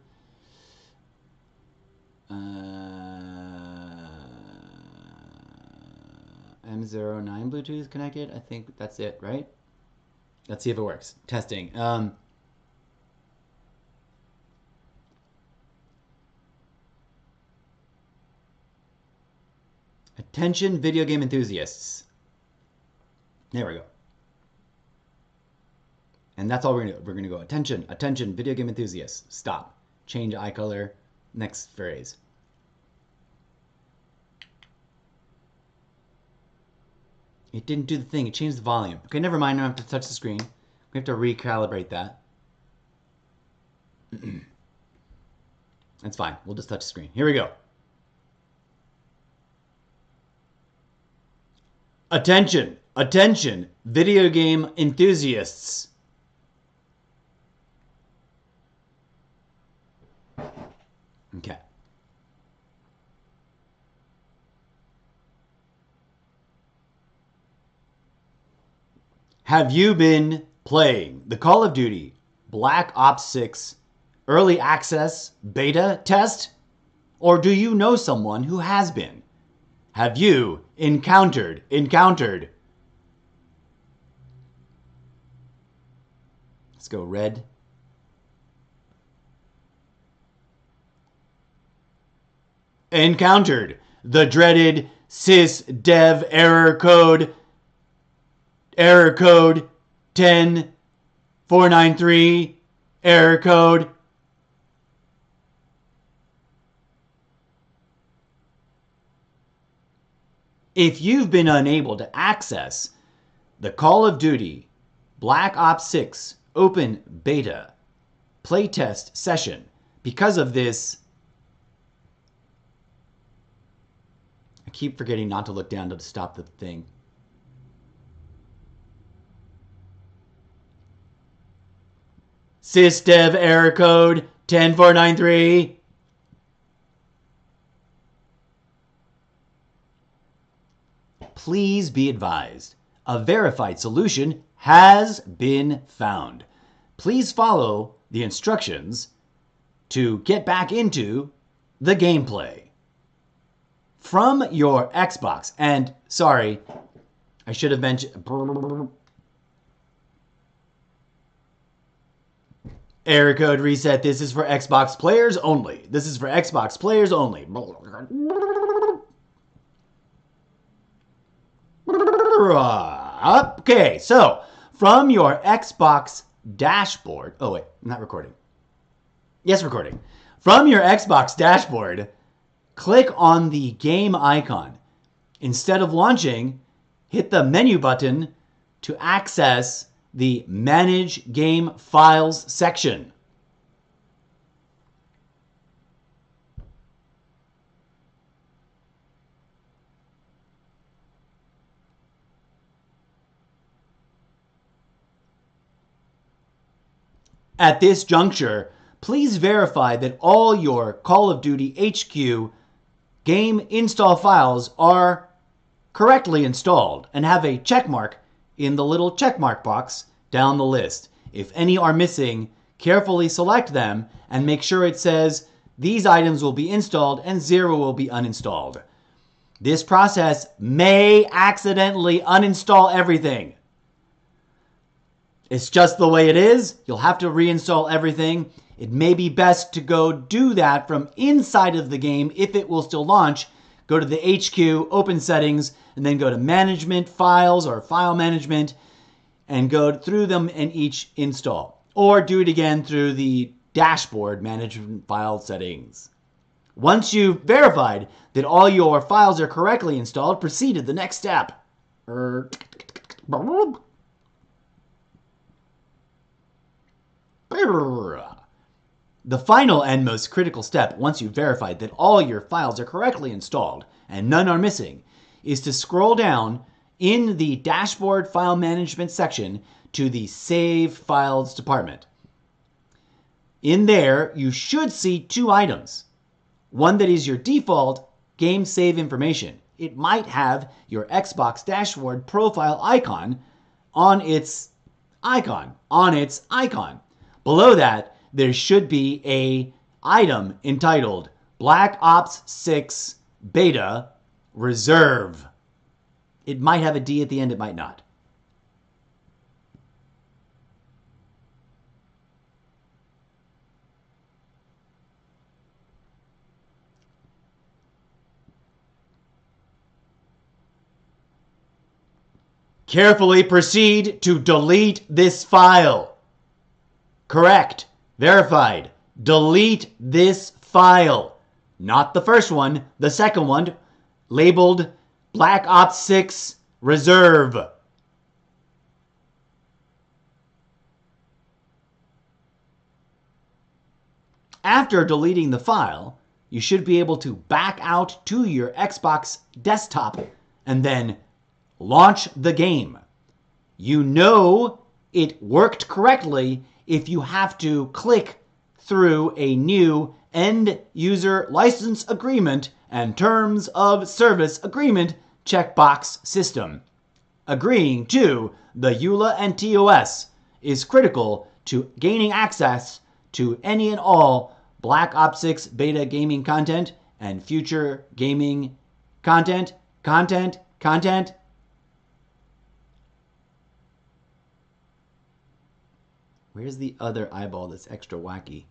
M09 Bluetooth connected. I think that's it, right? Let's see if it works. Testing. Attention, video game enthusiasts. There we go. And that's all we're gonna go. Attention, attention, video game enthusiasts. Stop. Change eye color. Next phrase. It didn't do the thing. It changed the volume. Okay, never mind. I don't have to touch the screen. We have to recalibrate that. That's fine. We'll just touch the screen. Here we go. Attention, attention, video game enthusiasts. Okay. Have you been playing the Call of Duty Black Ops 6 Early Access Beta Test? Or do you know someone who has been? Have you encountered? Let's go red. Encountered the dreaded sysdev error code 10493 error code. If you've been unable to access the Call of Duty Black Ops 6 Open Beta playtest session because of this, I keep forgetting not to look down to stop the thing. Sysdev error code 10493. Please be advised, a verified solution has been found. Please follow the instructions to get back into the gameplay. From your Xbox, and sorry, I should have mentioned, error code reset, this is for Xbox players only. This is for Xbox players only. Okay, so from your Xbox dashboard, oh wait, not recording. Yes, recording. From your Xbox dashboard, click on the game icon. Instead of launching, hit the menu button to access the Manage Game Files section. At this juncture, please verify that all your Call of Duty HQ game install files are correctly installed and have a check mark in the little check mark box down the list. If any are missing, carefully select them and make sure it says these items will be installed and 0 will be uninstalled. This process may accidentally uninstall everything. It's just the way it is. You'll have to reinstall everything. It may be best to go do that from inside of the game if it will still launch. Go to the HQ, open settings, and then go to management files or file management and go through them and each install. Or do it again through the dashboard management file settings. Once you've verified that all your files are correctly installed, proceed to the next step. The final and most critical step, once you've verified that all your files are correctly installed and none are missing, is to scroll down in the Dashboard File Management section to the Save Files department. In there, you should see two items. One that is your default game save information. It might have your Xbox dashboard profile icon on its icon. Below that, there should be a item entitled Black Ops 6 Beta Reserve. It might have a D at the end, it might not. Carefully proceed to delete this file. Correct. Verified. Delete this file. Not the first one, the second one, labeled Black Ops 6 Reserve. After deleting the file, you should be able to back out to your Xbox desktop and then launch the game. You know it worked correctly if you have to click through a new End User License Agreement and Terms of Service Agreement checkbox system. Agreeing to the EULA and TOS is critical to gaining access to any and all Black Ops 6 beta gaming content and future gaming content. Where's the other eyeball that's extra wacky?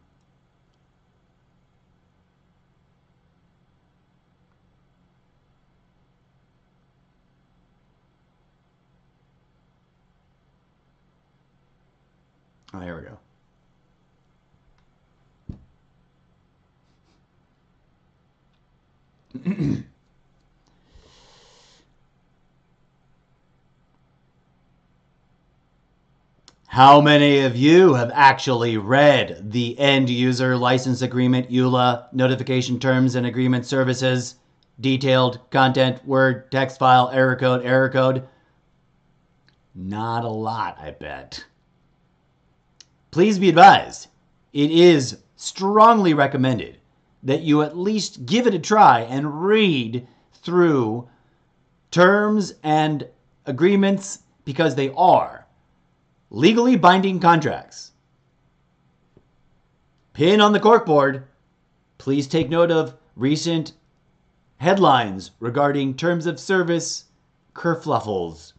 Oh, here we go. How many of you have actually read the End User License Agreement, EULA, Notification Terms and Agreement Services, Detailed Content, Word, Text File, Error Code? Not a lot, I bet. Please be advised, it is strongly recommended that you at least give it a try and read through terms and agreements because they are legally binding contracts. Pin on the corkboard. Please take note of recent headlines regarding terms of service kerfluffles.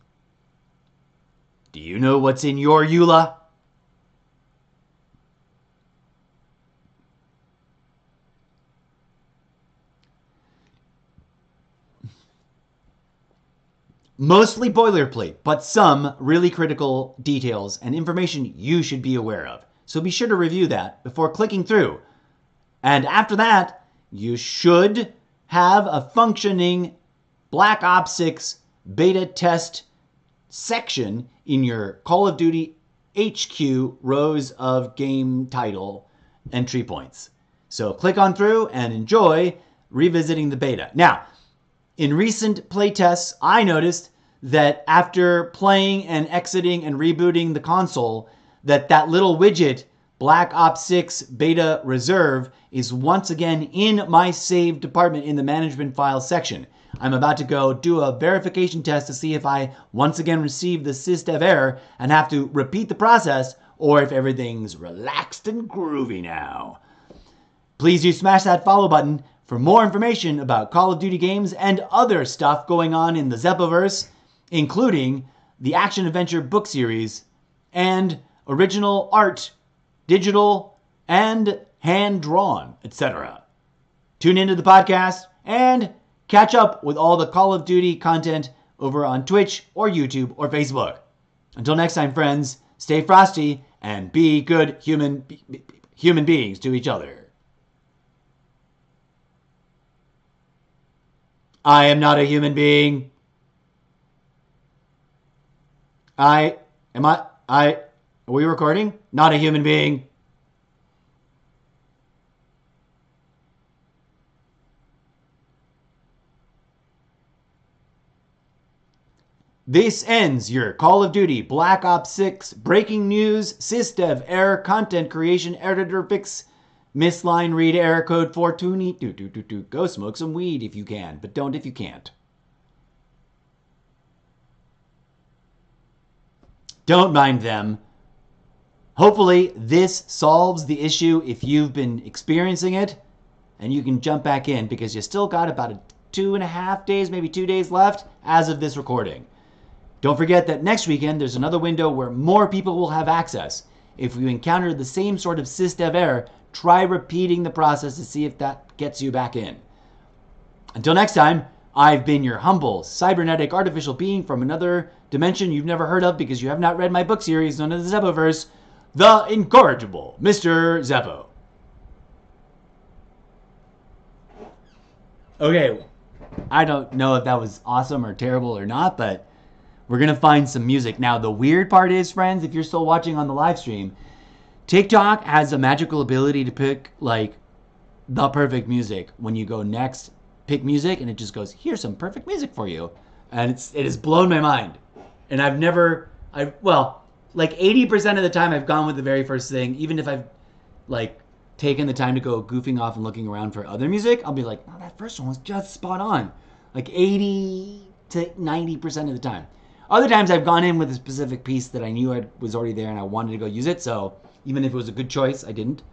Do you know what's in your EULA? Mostly boilerplate, but some really critical details and information you should be aware of. So be sure to review that before clicking through. And after that, you should have a functioning Black Ops 6 beta test section in your Call of Duty HQ rows of game title entry points. So click on through and enjoy revisiting the beta. Now, in recent playtests, I noticed that after playing and exiting and rebooting the console, that little widget, Black Ops 6 Beta Reserve, is once again in my save department in the management files section. I'm about to go do a verification test to see if I once again receive the sysdev error and have to repeat the process, or if everything's relaxed and groovy now. Please do smash that follow button for more information about Call of Duty games and other stuff going on in the Zeppoverse, including the action-adventure book series, and original art, digital and hand-drawn, etc. Tune into the podcast and catch up with all the Call of Duty content over on Twitch or YouTube or Facebook. Until next time, friends, stay frosty and be good human beings to each other. I am not a human being. Are we recording? Not a human being. This ends your Call of Duty Black Ops 6 breaking news sysdev error content creation editor fix misline read error code 420. Go smoke some weed if you can, but don't if you can't. Don't mind them. Hopefully this solves the issue if you've been experiencing it, and you can jump back in because you still got about 2.5 days, maybe 2 days left as of this recording. Don't forget that next weekend there's another window where more people will have access. If you encounter the same sort of sysdev error, try repeating the process to see if that gets you back in. Until next time, I've been your humble, cybernetic artificial being from another dimension you've never heard of because you have not read my book series known as the Zeppoverse, the incorrigible Mr. Zeppo. Okay, I don't know if that was awesome or terrible or not, but we're going to find some music. Now, the weird part is, friends, if you're still watching on the live stream, TikTok has a magical ability to pick, like, the perfect music. When you go next, pick music, and it just goes, here's some perfect music for you. And it has blown my mind. And like 80% of the time I've gone with the very first thing, even if I've, like, taken the time to go goofing off and looking around for other music, I'll be like, oh, that first one was just spot on. Like 80 to 90% of the time. Other times I've gone in with a specific piece that I knew was already there and I wanted to go use it, so even if it was a good choice, I didn't.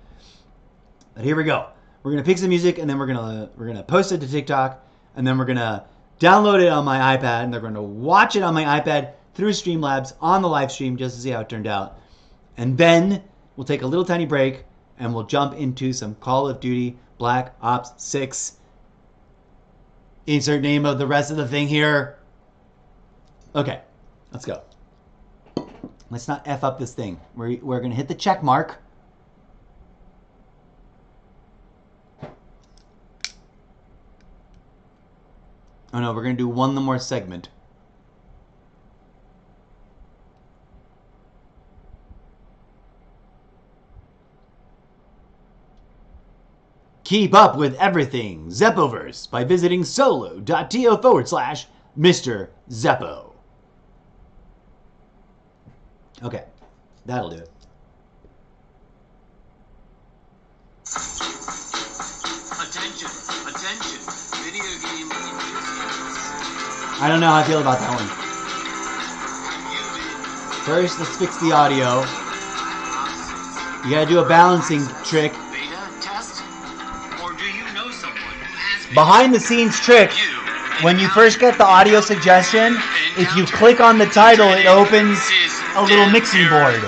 But here we go. We're gonna pick some music and then we're gonna post it to TikTok, and then we're gonna download it on my iPad, and they're gonna watch it on my iPad through Streamlabs on the live stream just to see how it turned out. And then we'll take a little tiny break and we'll jump into some Call of Duty Black Ops 6. Insert name of the rest of the thing here. Okay, let's go. Let's not F up this thing. We're going to hit the check mark. Oh no, we're going to do one more segment. Keep up with everything Zeppoverse by visiting solo.to/Mr. Zeppo. Okay, that'll do it. Attention, video game enthusiasts. I don't know how I feel about that one. First, let's fix the audio. You gotta do a balancing trick. Beta test? Or do you know someone who has been Behind the scenes trick. When you first get the audio suggestion, if you click on the title, it opens a little mixing board.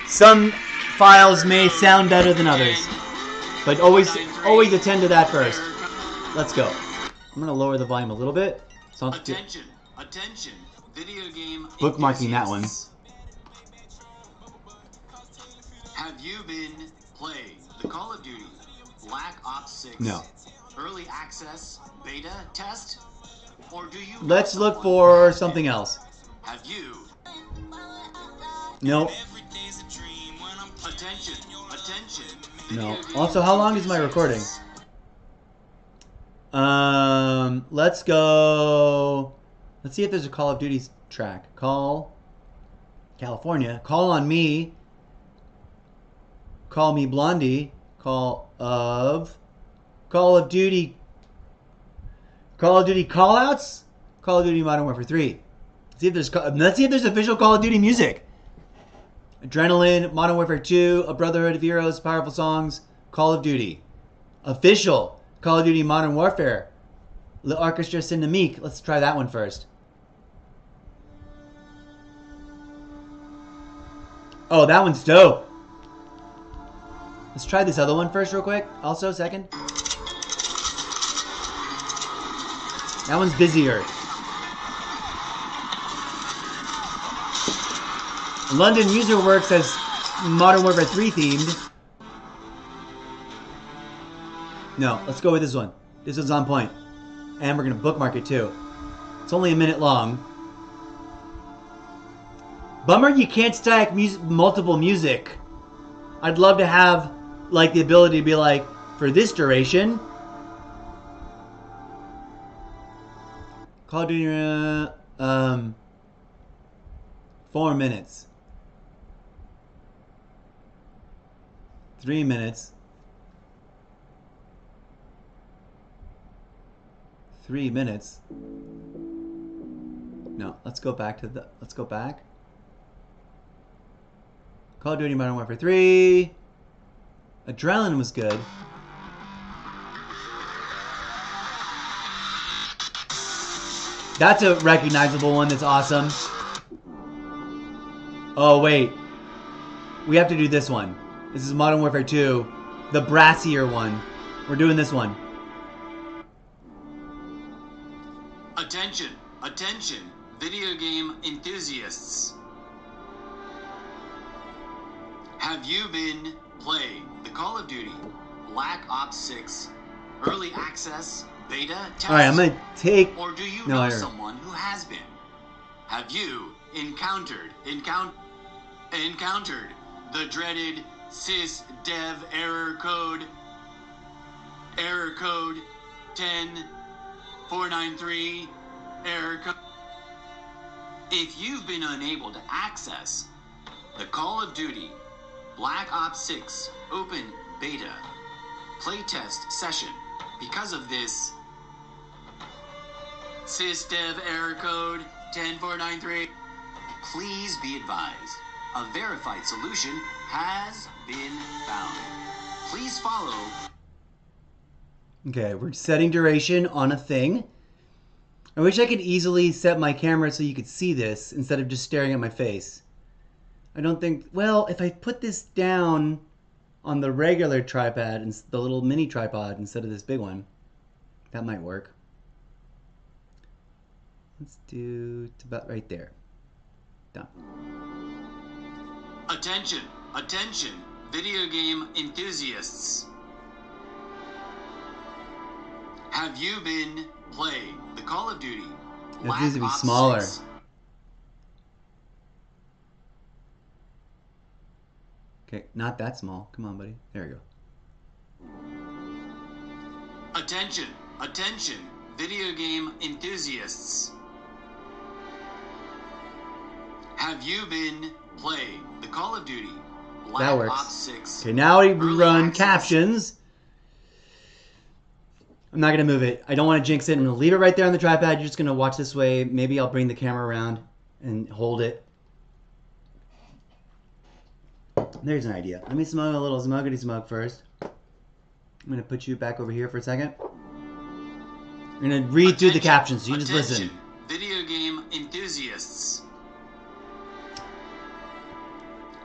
Some files may sound better than others, but always attend to that first. Let's go. I'm gonna lower the volume a little bit. So Attention, video game bookmarking that one. Have you been playing the Call of Duty Black Ops 6 No. early access beta test? Or do you Let's look for something else. Have you Nope. Attention. No. Also, how long is my recording? Let's go. Let's see if there's a Call of Duty track. Call California. Call on me. Call me Blondie. Call of Duty. Call of Duty callouts. Call of Duty Modern Warfare 3. Let's see if there's official Call of Duty music. Adrenaline, Modern Warfare 2, A Brotherhood of Heroes, Powerful Songs, Call of Duty. Official Call of Duty Modern Warfare. L'Orchestre Cinémique. Let's try that one first. Oh, that one's dope. Let's try this other one first real quick. Also, second. That one's busier. London User Works has Modern Warfare 3 themed. No, let's go with this one. This one's on point. And we're going to bookmark it too. It's only a minute long. Bummer you can't stack multiple music. I'd love to have like the ability to be like, for this duration, Call of Duty, 4 minutes. 3 minutes. 3 minutes. No, let's go back to the, let's go back. Call of Duty Modern Warfare 3. Adrenaline was good. That's a recognizable one that's awesome. Oh, wait. We have to do this one. This is Modern Warfare 2. The brassier one. We're doing this one. Attention, attention, video game enthusiasts. Have you been playing the Call of Duty Black Ops 6 Early Access Beta Test? Alright, I'm gonna take... Or do you know someone who has been? Have you encountered the dreaded sysdev error code 10493 error code? If you've been unable to access the Call of Duty Black Ops 6 Open Beta playtest session because of this sysdev error code 10493, please be advised, a verified solution has been found. Please follow. Okay, we're setting duration on a thing. I wish I could easily set my camera so you could see this instead of just staring at my face. I don't think... Well, if I put this down on the regular tripod, and the little mini tripod instead of this big one, that might work. Let's do it about right there. Done. Attention, attention, video game enthusiasts. Have you been playing the Call of Duty Black It needs to be Ops smaller. 6? Okay, not that small. Come on, buddy. There we go. Attention, attention, video game enthusiasts. Have you been playing the Call of Duty Black That works. Ops 6? Okay, now we Early run access. captions. I'm not going to move it. I don't want to jinx it. I'm going to leave it right there on the tripod. You're just going to watch this way. Maybe I'll bring the camera around and hold it. There's an idea. Let me smoke a little smuggity smoke first. I'm going to put you back over here for a second. I'm going to read through the captions so you just listen. Video game enthusiasts.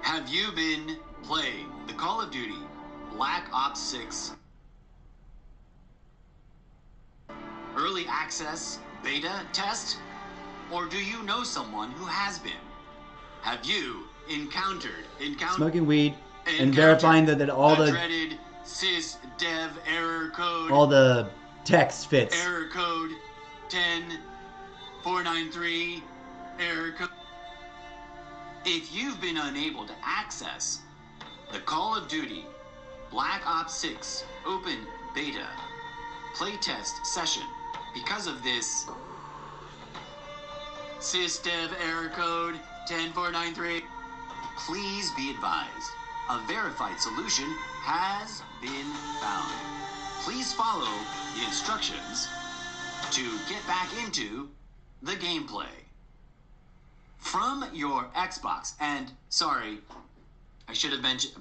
Have you been playing the Call of Duty Black Ops 6 Early Access Beta Test? Or do you know someone who has been? Have you encountered Smoking weed and verifying that all the dreaded sysdev error code, all the text fits. error code 10493 error code? If you've been unable to access the Call of Duty Black Ops 6 Open Beta playtest session because of this sysdev error code 10493, please be advised, a verified solution has been found. Please follow the instructions to get back into the gameplay. From your Xbox, and sorry, I should have mentioned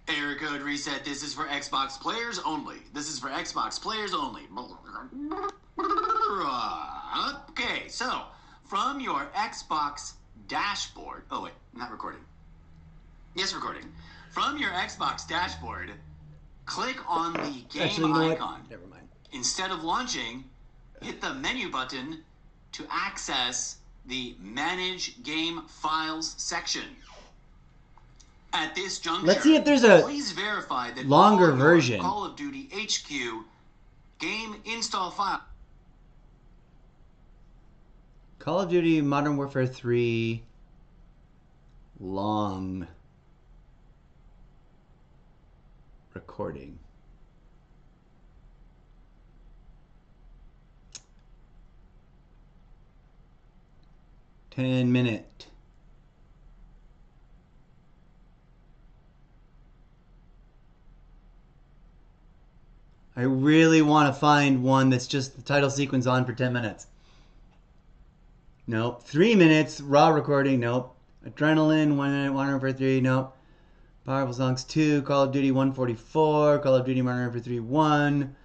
error code reset. This is for Xbox players only. This is for Xbox players only. Okay, so from your Xbox dashboard. Oh wait, not recording. Yes, recording. From your Xbox dashboard, click on the game Actually, you know icon. what? Never mind. Instead of launching, hit the menu button to access the Manage Game Files section. At this juncture, Let's see if there's a please verify that longer all your version. Call of Duty HQ game install file. Call of Duty Modern Warfare 3 long recording. $10-minute. I really want to find one that's just the title sequence on for 10 minutes. Nope. 3 minutes, raw recording, nope. Adrenaline, 1 minute, Modern Warfare 3, nope. Powerful Songs 2, Call of Duty 144, Call of Duty Modern Warfare 3 1,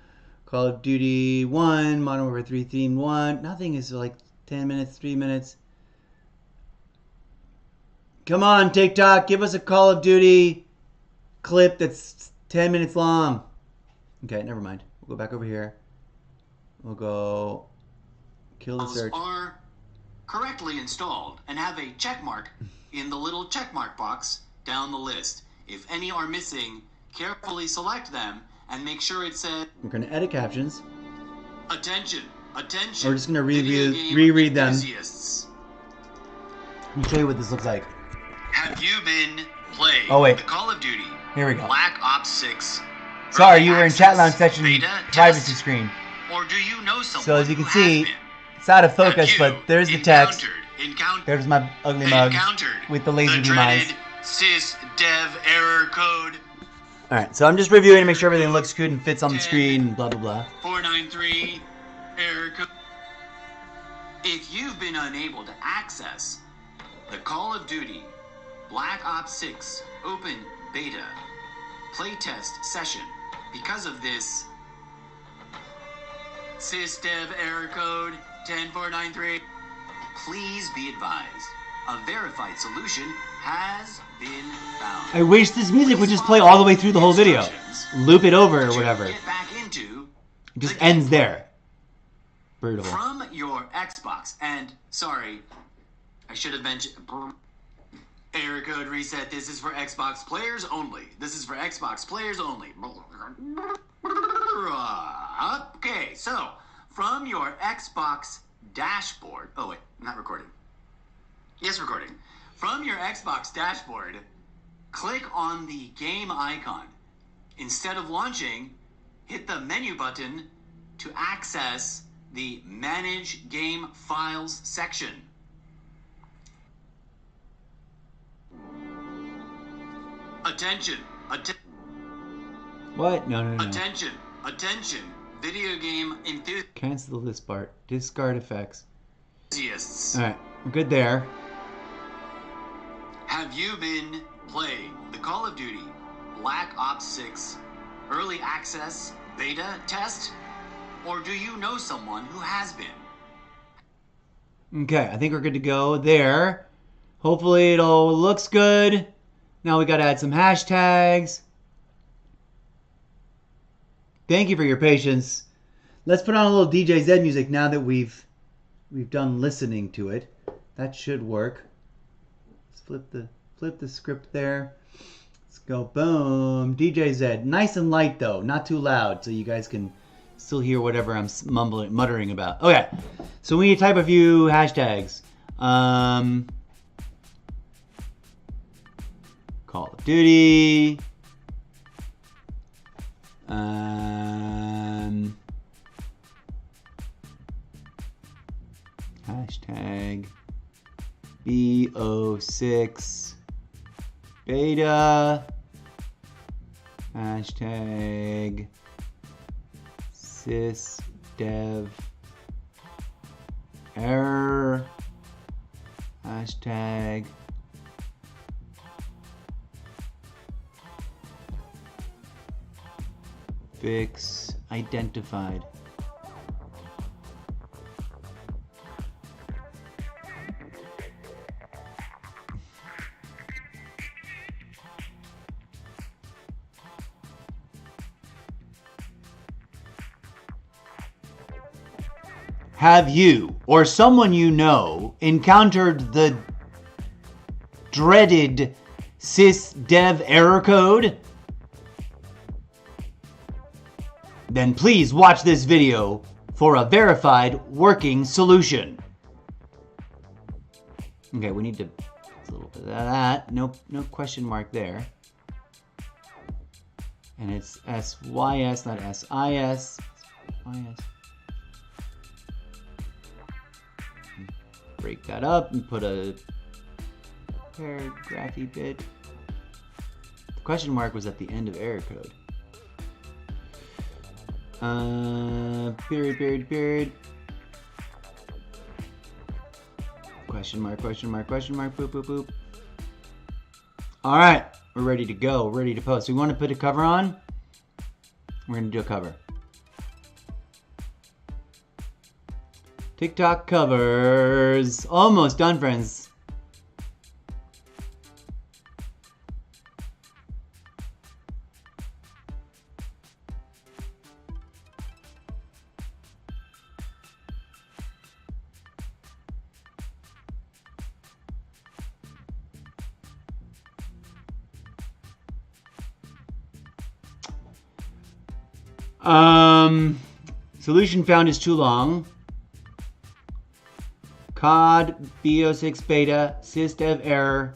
Call of Duty 1, Modern Warfare 3 Theme 1. Nothing is like 10 minutes, 3 minutes. Come on, TikTok, give us a Call of Duty clip that's 10 minutes long. Okay, never mind. We'll go back over here. We'll go kill the search. Are correctly installed and have a check mark in the little check mark box down the list. If any are missing, carefully select them and make sure it says We're going to edit captions. attention, attention. We're just going to video game reread them. enthusiasts. Let me show you what this looks like. Have you been playing the Call of Duty Here we go. Black Ops 6? Sorry, early you were in chat access lounge section beta privacy test? screen. Or do you know someone So as you can who see, has been? it's out of focus, Have you but there's the text. encountered There's my ugly mug with the laser beam eyes. dreaded sys dev error code Alright, so I'm just reviewing to make sure everything looks good and fits on the screen and blah blah blah. 493 error code. If you've been unable to access the Call of Duty Black Ops 6 open beta playtest session because of this sysdev error code 10493, please be advised a verified solution has been found. I wish this music would just play all the way through the whole video. Loop it over or whatever. Get back into It just the ends gameplay. there. Brutal. From your Xbox, and sorry, I should have mentioned error code reset. This is for Xbox players only. This is for Xbox players only. Okay, so from your Xbox dashboard. Oh wait, not recording. Yes, recording. From your Xbox dashboard, click on the game icon. Instead of launching, hit the menu button to access the Manage Game Files section. Attention, What? No. attention, video game Cancel this part. Discard effects. enthusiasts. Alright, we're good there. Have you been playing the Call of Duty Black Ops 6 early access beta test? Or do you know someone who has been? Okay, I think we're good to go there. Hopefully it all looks good. Now we gotta add some hashtags. Thank you for your patience. Let's put on a little DJ Zed music now that we've done listening to it. That should work. Let's flip the script there. Let's go boom. DJ Zed. Nice and light though, not too loud, so you guys can still hear whatever I'm muttering about. Okay, so we need to type a few hashtags. Call of Duty. Hashtag Bo6 Beta. Hashtag sysdev error. Hashtag fix identified. have you or someone you know encountered the dreaded sysdev error code? Then please watch this video for a verified working solution. Okay, we need to a little bit of that. No question mark there. And it's SYS, not SIS. SYS. Break that up and put a paragraphy bit. The question mark was at the end of error code. Period. Question mark, boop. All right, we're ready to go, ready to post. We want to put a cover on. We're going to do a cover. TikTok covers. Almost done, friends. Solution found is too long. COD Bo6 Beta sysdev error.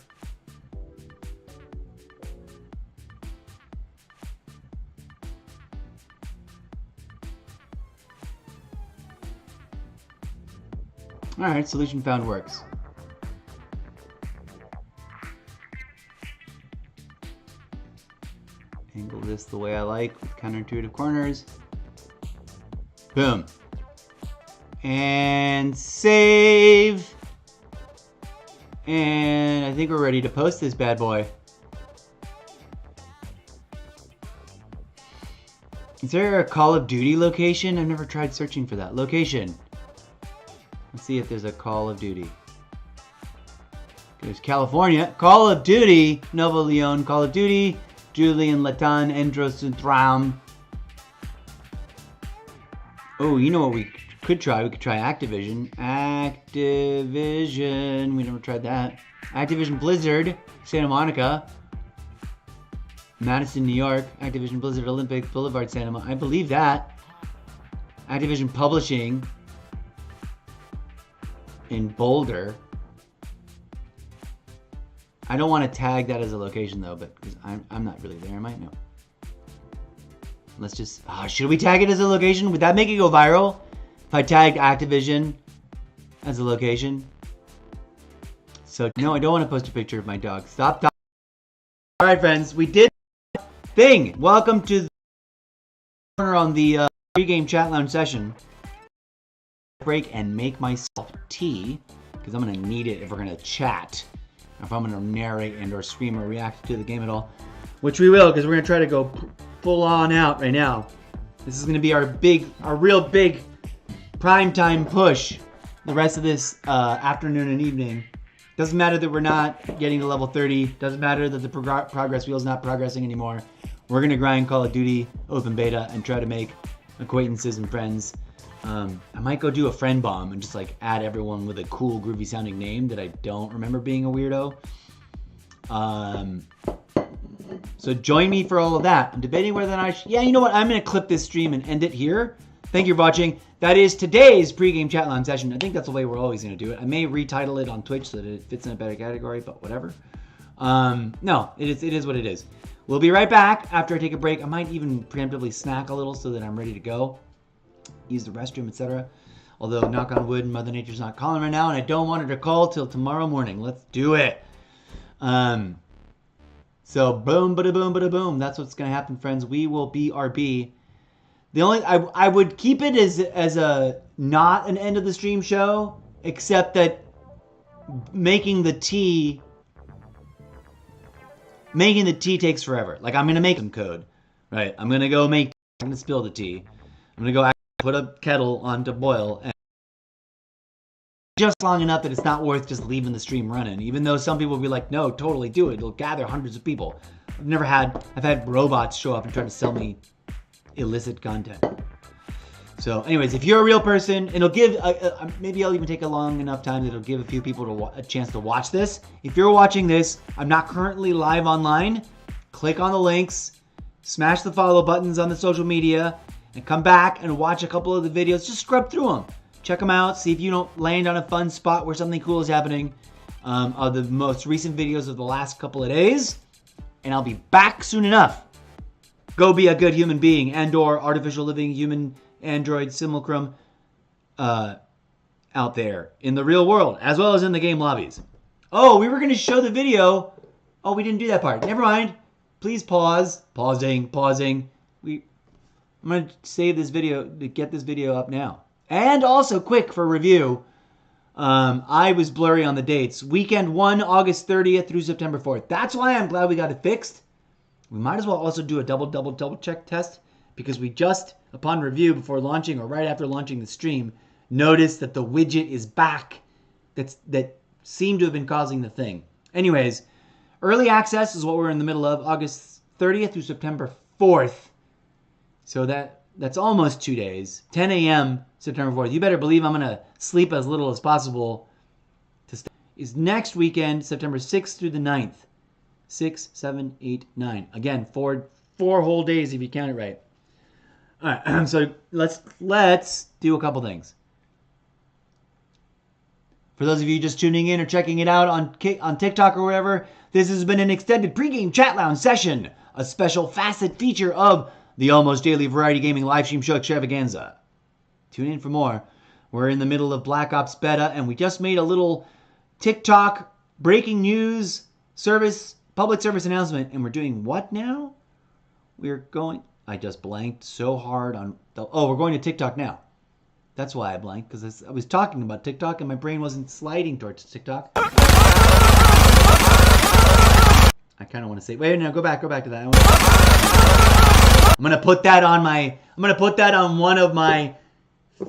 All right, solution found works. Angle this the way I like with counterintuitive corners. Boom. And save. And I think we're ready to post this bad boy. Is there a Call of Duty location? I've never tried searching for that. Location. Let's see if there's a Call of Duty. There's California. Call of Duty. Nuevo Leon. Call of Duty. Julian Latan. Endrosutram. Oh, you know what we could try? We could try Activision. Activision. We never tried that. Activision Blizzard. Santa Monica. Madison, New York. Activision Blizzard Olympic Boulevard, Santa Monica. I believe that. Activision Publishing. In Boulder. I don't want to tag that as a location though, but because I'm not really there, am I? No. Let's just, should we tag it as a location? Would that make it go viral? If I tagged Activision as a location? So, no, I don't want to post a picture of my dog. Stop talking. Alright, friends, we did thing. Welcome to the corner on the pre-game chat lounge session. Break and make myself tea, because I'm going to need it if we're going to chat. If I'm going to narrate and or stream or react to the game at all. Which we will, because we're going to try to go full on out right now. This is going to be our real big primetime push the rest of this afternoon and evening. Doesn't matter that we're not getting to level 30. Doesn't matter that the progress wheel is not progressing anymore. We're going to grind Call of Duty open beta and try to make acquaintances and friends. I might go do a friend bomb and just like add everyone with a cool groovy sounding name that I don't remember being a weirdo. So join me for all of that. I'm debating whether or not I should... Yeah, you know what? I'm going to clip this stream and end it here. Thank you for watching. That is today's pregame chat line session. I think that's the way we're always going to do it. I may retitle it on Twitch so that it fits in a better category, but whatever. No, it is what it is. We'll be right back after I take a break. I might even preemptively snack a little so that I'm ready to go. Use the restroom, etc. Although, knock on wood, Mother Nature's not calling right now, and I don't want her to call till tomorrow morning. Let's do it. So boom, bada boom, bada boom. That's what's gonna happen, friends. We will BRB. The only I would keep it as a not an end of the stream show, except that making the tea takes forever. Like I'm gonna make some code, right? I'm gonna go make. I'm gonna spill the tea. I'm gonna go put a kettle on to boil, and just long enough that it's not worth just leaving the stream running. Even though some people will be like, no, totally do it. It'll gather hundreds of people. I've had robots show up and try to sell me illicit content. So anyways, if you're a real person, it'll give, maybe I'll even take a long enough time that it'll give a few people a chance to watch this. If you're watching this, I'm not currently live online. Click on the links, smash the follow buttons on the social media, and come back and watch a couple of the videos. Just scrub through them. Check them out. See if you don't land on a fun spot where something cool is happening. Of the most recent videos of the last couple of days. And I'll be back soon enough. Go be a good human being and/or artificial living human android simulacrum out there in the real world, as well as in the game lobbies. Oh, we were going to show the video. Oh, we didn't do that part. Never mind. Please pause. Pausing. I'm going to save this video to get this video up now. And also, quick for review, I was blurry on the dates. Weekend 1, August 30th through September 4th. That's why I'm glad we got it fixed. We might as well also do a double check test, because we just, upon review before launching or right after launching the stream, noticed that the widget is back that seemed to have been causing the thing. Anyways, early access is what we're in the middle of, August 30th through September 4th. So that's almost 2 days. 10 a.m. September 4th. You better believe I'm going to sleep as little as possible. Is next weekend, September 6th through the 9th. 6, 7, 8, 9. Again, four whole days if you count it right. All right, so let's do a couple things. For those of you just tuning in or checking it out on TikTok or whatever, this has been an extended pregame chat lounge session, a special facet feature of the almost daily variety gaming live stream show Extravaganza. Tune in for more. We're in the middle of Black Ops Beta, and we just made a little TikTok breaking news public service announcement, and we're doing what now? I just blanked so hard on we're going to TikTok now. That's why I blanked, because I was talking about TikTok and my brain wasn't sliding towards TikTok. I kind of want to say, wait, no, go back to that. I'm going to put that on one of my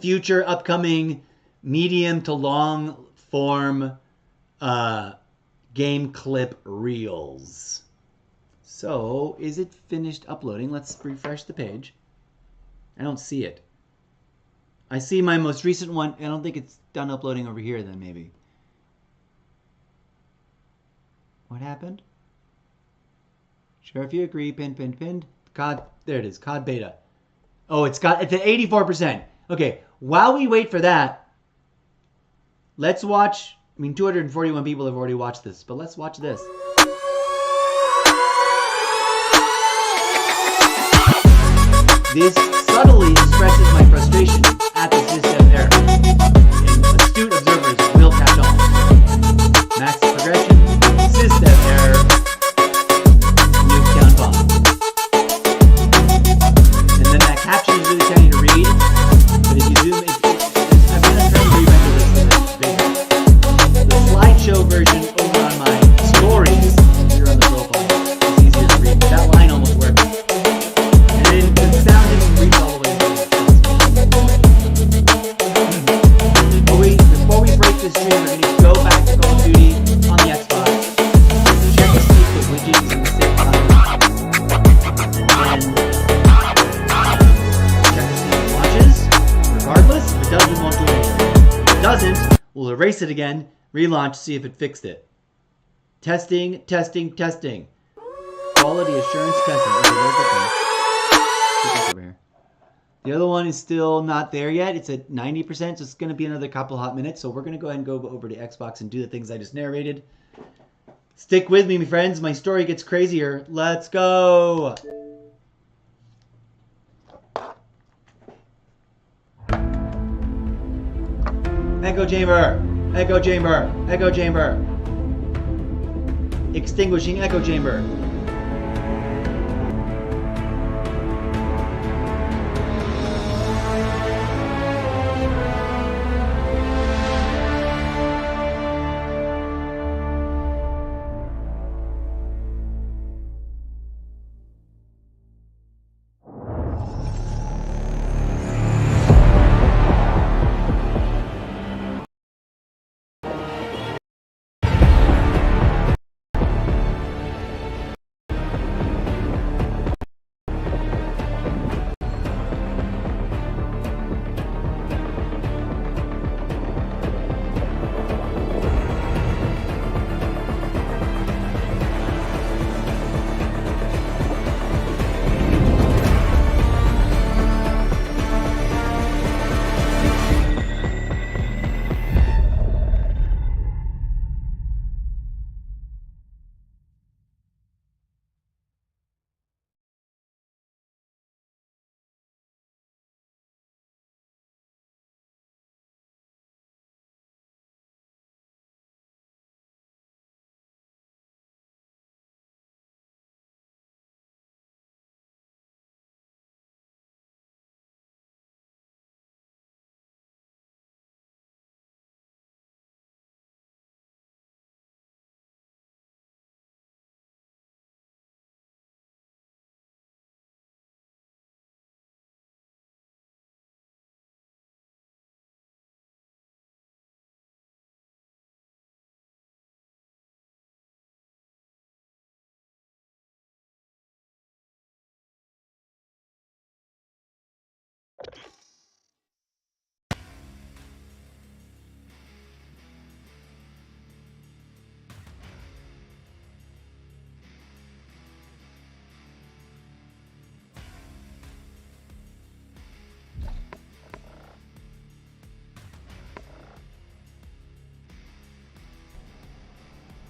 future upcoming medium to long form game clip reels. So, is it finished uploading? Let's refresh the page. I don't see it. I see my most recent one. I don't think it's done uploading over here then, maybe. What happened? Sure, if you agree, pinned. COD, there it is, COD Beta. Oh, it's at 84%. Okay, while we wait for that, let's watch. 241 people have already watched this, but let's watch this. This subtly expresses my frustration at the system error. And astute observers will catch on. Max progression, system error, nuke down bomb. And then that caption is really trying to read, but if you zoom, I'm going to try to re-render this video. The slideshow version over on my stories here on the profile is easier to read. That line almost works. And then the sound didn't reach all the way through. Before we break this stream, we're going to go back to Call of Duty on the Xbox, check to see if the widgets in the save file, and check to see if it launches. Regardless, if it does, we won't do anything. If it doesn't, we'll erase it again, relaunch, see if it fixed it. Testing. Quality assurance testing. Okay, there's the thing. Put this over here. The other one is still not there yet. It's at 90%, so it's going to be another couple hot minutes. So we're going to go ahead and go over to Xbox and do the things I just narrated. Stick with me, my friends. My story gets crazier. Let's go. Echo chamber. Extinguishing echo chamber.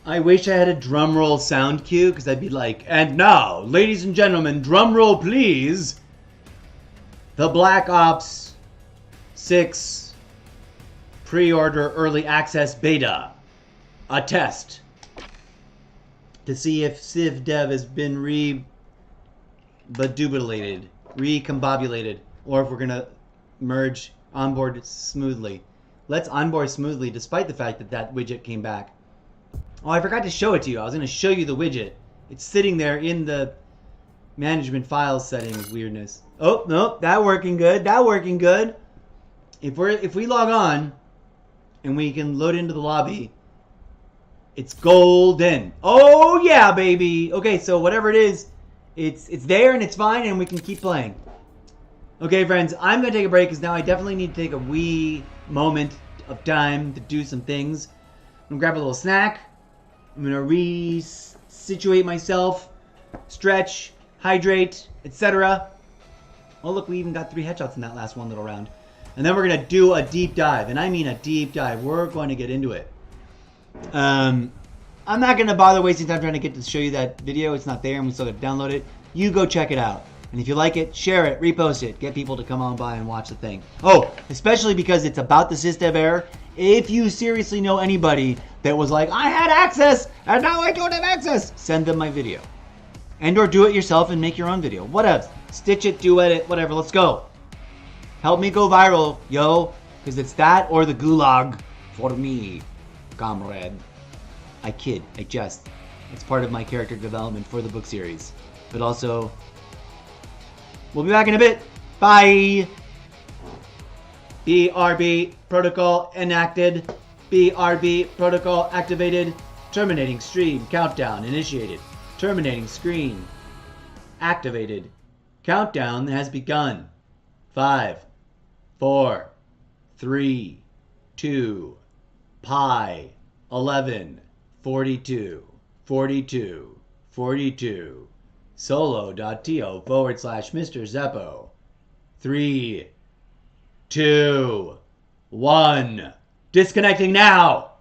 I wish I had a drum roll sound cue, because I'd be like, and now, ladies and gentlemen, drum roll please. The Black Ops 6 pre-order early access beta. A test. To see if Civ Dev has been recombobulated, or if we're going to merge onboard smoothly. Let's onboard smoothly, despite the fact that that widget came back. Oh, I forgot to show it to you. I was going to show you the widget. It's sitting there in the management files settings weirdness. Oh, no, that working good. That working good. If we log on and we can load into the lobby, it's golden. Oh, yeah, baby. Okay, so whatever it is, it's there and it's fine and we can keep playing. Okay, friends, I'm going to take a break because now I definitely need to take a wee moment of time to do some things. I'm going to grab a little snack. I'm going to re-situate myself, stretch, hydrate, etc. Oh, look, we even got 3 headshots in that last one little round. And then we're going to do a deep dive, and I mean a deep dive. We're going to get into it. I'm not going to bother wasting time trying to get to show you that video. It's not there, and we still got to download it. You go check it out. And if you like it, share it, repost it, get people to come on by and watch the thing. Oh, especially because it's about the SysDev error. If you seriously know anybody that was like, I had access, and now I don't have access, send them my video. And or do it yourself and make your own video. Whatever. Stitch it, do edit, whatever. Let's go. Help me go viral, yo. Because it's that or the gulag for me, comrade. I kid. I jest. It's part of my character development for the book series. But also, we'll be back in a bit. Bye. BRB protocol enacted. BRB protocol activated. Terminating stream countdown initiated. Terminating screen activated. Countdown has begun. 5, 4, 3, 2, pi, 11, 42, 42, 42, solo.to/Mr. Zeppo. 3, 2, 1. Disconnecting now.